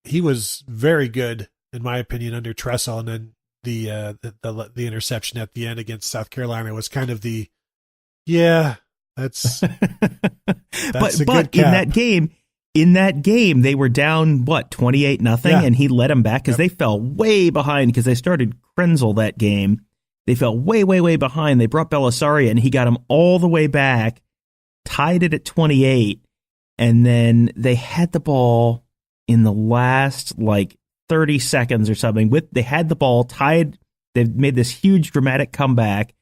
he was very good, in my opinion, under Tressel, and then the interception at the end against South Carolina was kind of that's but a good cap. in that game they were down 28-0, and he led them back because they fell way behind because they started Krenzel that game. They fell way behind. They brought Bellisari and he got them all the way back, tied it at 28, and then they had the ball in the last 30 seconds or something. They had the ball tied. They've made this huge dramatic comeback,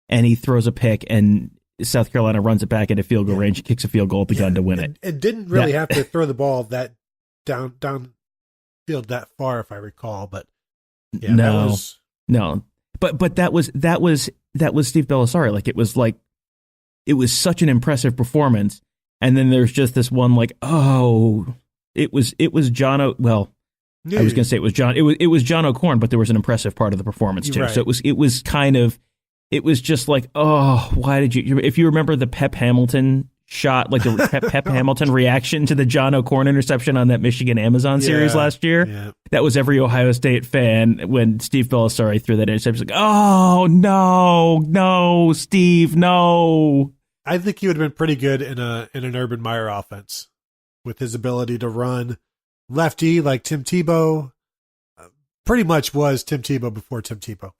and he throws a pick, and South Carolina runs it back into field goal range, kicks a field goal at the gun to win it. It didn't really have to throw the ball that down field that far, if I recall. But no. But that was Steve Bellisari. It was such an impressive performance, and then there's just this one it was John. Well, I was going to say it was John. It was John O'Corn, but there was an impressive part of the performance too. Right. So it was just like, oh, why did you? If you remember the Pep Hamilton shot, like the Pep Hamilton reaction to the John O'Corn interception on that Michigan Amazon series last year, that was every Ohio State fan when Steve Bellisari threw that interception. Like, oh no, Steve, no. I think he would have been pretty good in an Urban Meyer offense with his ability to run lefty like Tim Tebow, pretty much was Tim Tebow before Tim Tebow,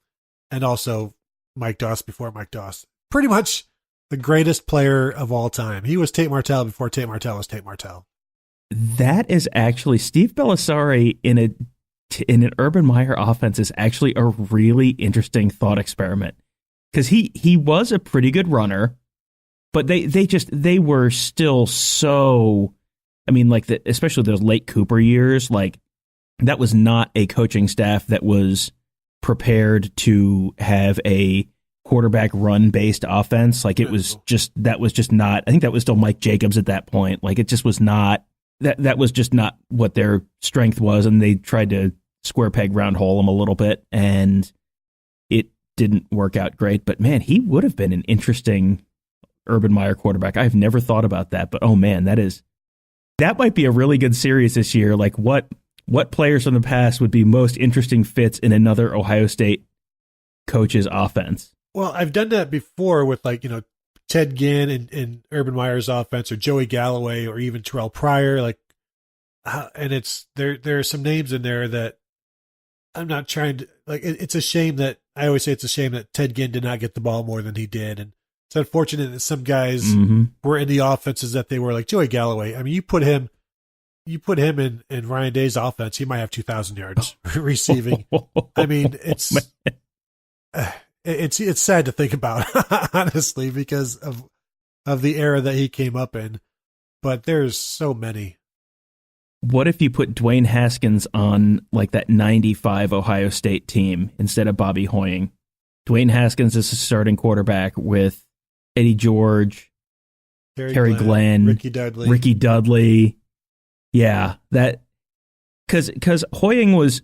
and also Mike Doss before Mike Doss. Pretty much the greatest player of all time. He was Tate Martell before Tate Martell was Tate Martell. That is actually Steve Bellisari in an Urban Meyer offense is actually a really interesting thought experiment, because he was a pretty good runner, but they were still so. I mean, like especially those late Cooper years, like that was not a coaching staff that was prepared to have a quarterback run based offense. Like that was just not. I think that was still Mike Jacobs at that point. Like it just was not. That was just not what their strength was, and they tried to square peg round hole him a little bit, and it didn't work out great. But man, he would have been an interesting Urban Meyer quarterback. I've never thought about that, but oh man, that might be a really good series this year. Like what players from the past would be most interesting fits in another Ohio State coach's offense? Well, I've done that before with Ted Ginn in Urban Meyer's offense, or Joey Galloway, or even Terrell Pryor. And it's there are some names in there that I'm not trying to it's a shame that I always say it's a shame that Ted Ginn did not get the ball more than he did. And it's unfortunate that some guys were in the offenses that they were, like Joey Galloway. I mean, you put him in Ryan Day's offense, he might have 2,000 yards receiving. I mean, it's sad to think about, honestly, because of the era that he came up in. But there's so many. What if you put Dwayne Haskins on like that 95 Ohio State team instead of Bobby Hoying? Dwayne Haskins is a starting quarterback with Eddie George, Terry Glenn, Ricky Dudley. Yeah, that because Hoying was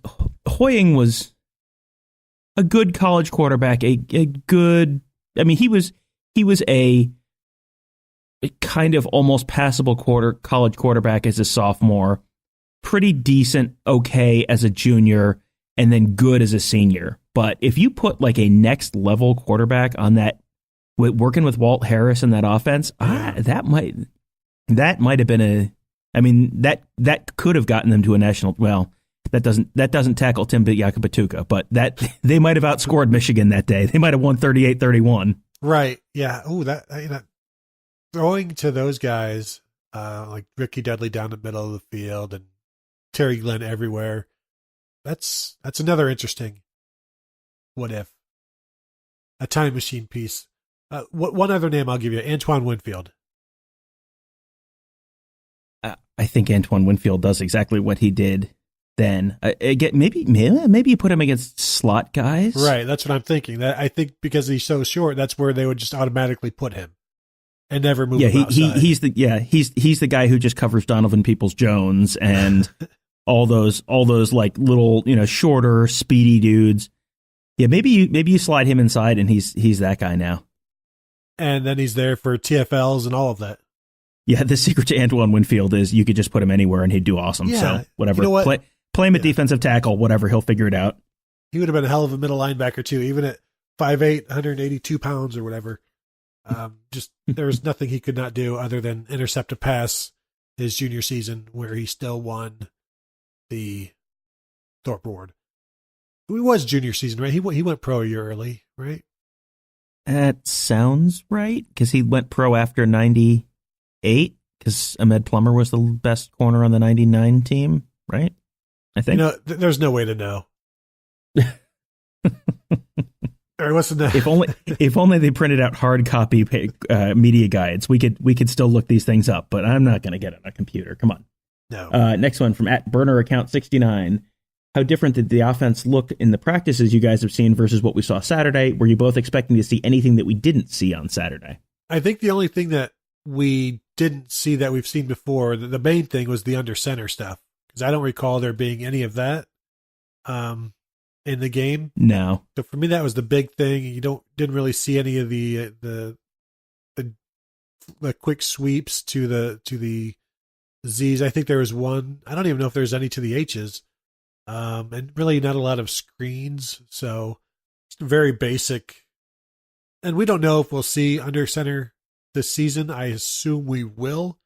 a good college quarterback, a good. I mean, he was a kind of almost passable college quarterback as a sophomore, pretty decent, okay as a junior, and then good as a senior. But if you put like a next level quarterback on that, working with Walt Harris in that offense, that might have been a. I mean, that could have gotten them to a national. Well, that doesn't tackle Tim Yakabatuka, but that they might have outscored Michigan that day. They might have won 38-31. Right. Yeah. Oh, throwing to those guys like Ricky Dudley down the middle of the field and Terry Glenn everywhere. That's another interesting what if. A time machine piece. One other name I'll give you, Antoine Winfield. I think Antoine Winfield does exactly what he did then. Again, maybe you put him against slot guys. Right, that's what I'm thinking. I think because he's so short, that's where they would just automatically put him and never move him outside. He's the guy who just covers Donovan Peoples-Jones and all those like little, shorter, speedy dudes. Yeah, maybe you slide him inside and he's that guy now. And then he's there for TFLs and all of that. Yeah, the secret to Antoine Winfield is you could just put him anywhere and he'd do awesome. Yeah, so whatever. You know what? Play him at defensive tackle, whatever, he'll figure it out. He would have been a hell of a middle linebacker too, even at 5'8", 182 pounds or whatever. Just there was nothing he could not do other than intercept a pass his junior season where he still won the Thorpe Award. It was junior season, right? He went pro a year early, right? That sounds right, because he went pro after 98, because Ahmed Plummer was the best corner on the 99 team, right? I think. There's no way to know. Or what's the if only they printed out hard copy media guides, we could still look these things up, but I'm not going to get it on a computer. Come on. No. Next one from @burner_account69. How different did the offense look in the practices you guys have seen versus what we saw Saturday? Were you both expecting to see anything that we didn't see on Saturday? I think the only thing that we didn't see that we've seen before, the main thing was the under center stuff, because I don't recall there being any of that in the game. No. So for me, that was the big thing. You didn't really see any of the quick sweeps to the Z's. I think there was one. I don't even know if there's any to the H's. And really not a lot of screens, so just very basic. And we don't know if we'll see under center this season. I assume we will,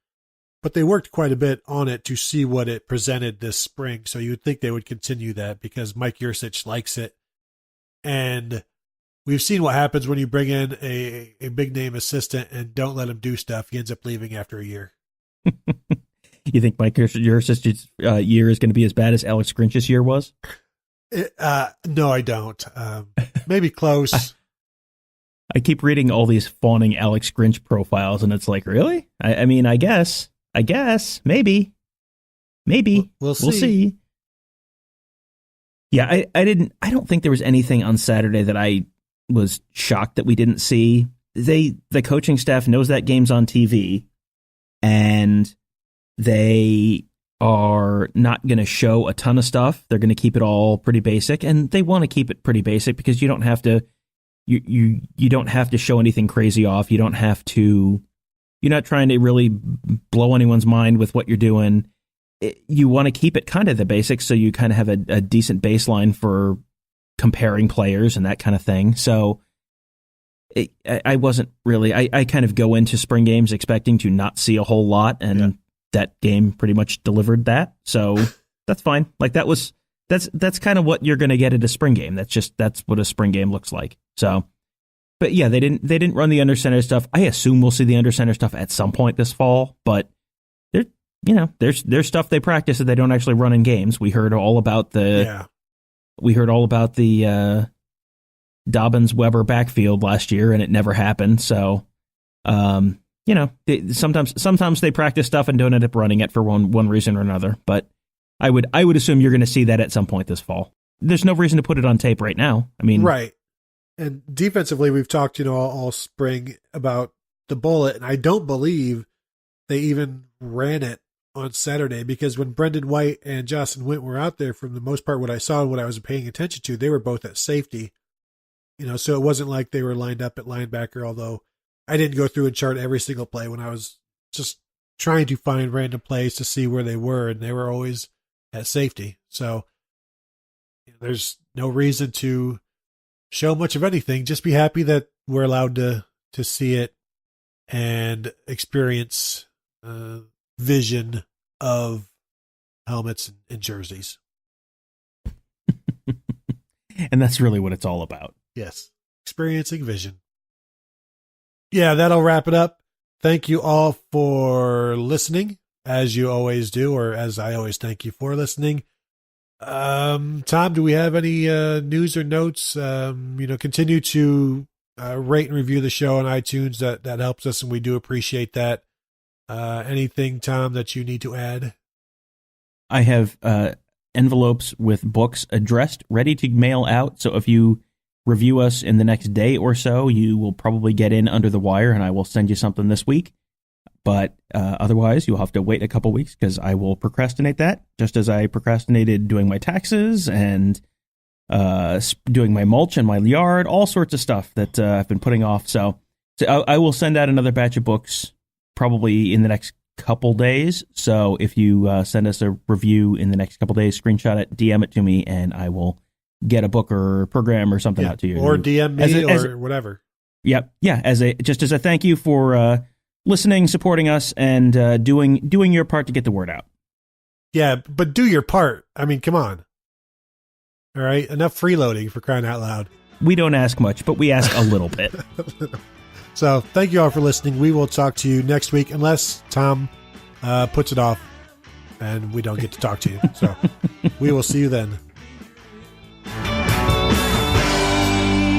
but they worked quite a bit on it to see what it presented this spring. So you would think they would continue that because Mike Yurcich likes it. And we've seen what happens when you bring in a big name assistant and don't let him do stuff. He ends up leaving after a year. You think Mike Yurcich's year is going to be as bad as Alex Grinch's year was? No, I don't. Maybe close. I keep reading all these fawning Alex Grinch profiles, and it's like, really? I mean, I guess, maybe. We'll see. Yeah, I don't think there was anything on Saturday that I was shocked that we didn't see. The coaching staff knows that game's on TV, and they are not going to show a ton of stuff. They're going to keep it all pretty basic, and they want to keep it pretty basic because you don't have to you don't have to show anything crazy off. You don't have to. You're not trying to really blow anyone's mind with what you're doing. You want to keep it kind of the basics, so you kind of have a decent baseline for comparing players and that kind of thing. So I wasn't really. I kind of go into spring games expecting to not see a whole lot, and that game pretty much delivered that. So that's fine. Like that's kind of what you're going to get at a spring game. That's what a spring game looks like. So, but yeah, they didn't run the under center stuff. I assume we'll see the under center stuff at some point this fall, but there's stuff they practice that they don't actually run in games. We heard all about the Dobbins-Weber backfield last year, and it never happened. So, sometimes they practice stuff and don't end up running it for one reason or another. But I would assume you're going to see that at some point this fall. There's no reason to put it on tape right now. I mean, right. And defensively, we've talked, all spring about the bullet, and I don't believe they even ran it on Saturday, because when Brendan White and Justin Wint were out there, from the most part, what I saw and what I was paying attention to, they were both at safety. So it wasn't like they were lined up at linebacker, although I didn't go through and chart every single play when I was just trying to find random plays to see where they were, and they were always at safety. So there's no reason to show much of anything. Just be happy that we're allowed to see it and experience vision of helmets and jerseys. And that's really what it's all about. Yes. Experiencing vision. Yeah, that'll wrap it up. Thank you all for listening, as you always do, or as I always thank you for listening. Tom, do we have any news or notes? Continue to rate and review the show on iTunes. That helps us, and we do appreciate that. Anything, Tom, that you need to add? I have envelopes with books addressed, ready to mail out. So if you review us in the next day or so, you will probably get in under the wire, and I will send you something this week. But otherwise, you'll have to wait a couple weeks, because I will procrastinate that, just as I procrastinated doing my taxes and doing my mulch in my yard, all sorts of stuff that I've been putting off. So I will send out another batch of books probably in the next couple days. So if you send us a review in the next couple days, screenshot it, DM it to me, and I will get a book or program or something out to you. Or DM me or whatever. Yep. Yeah. As a thank you for listening, supporting us, and doing your part to get the word out. Yeah, but do your part. I mean, come on. All right? Enough freeloading, for crying out loud. We don't ask much, but we ask a little bit. So thank you all for listening. We will talk to you next week, unless Tom puts it off and we don't get to talk to you. So we will see you then.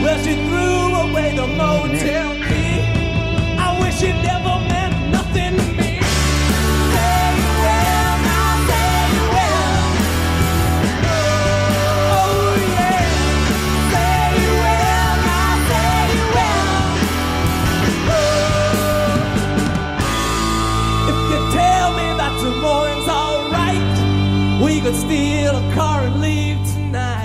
Well, she threw away the motel key. I wish it never meant nothing to me. Say you will, now say you will. Oh yeah. Say you will, now say you will. If you tell me that tomorrow's alright, we could steal a car and leave tonight.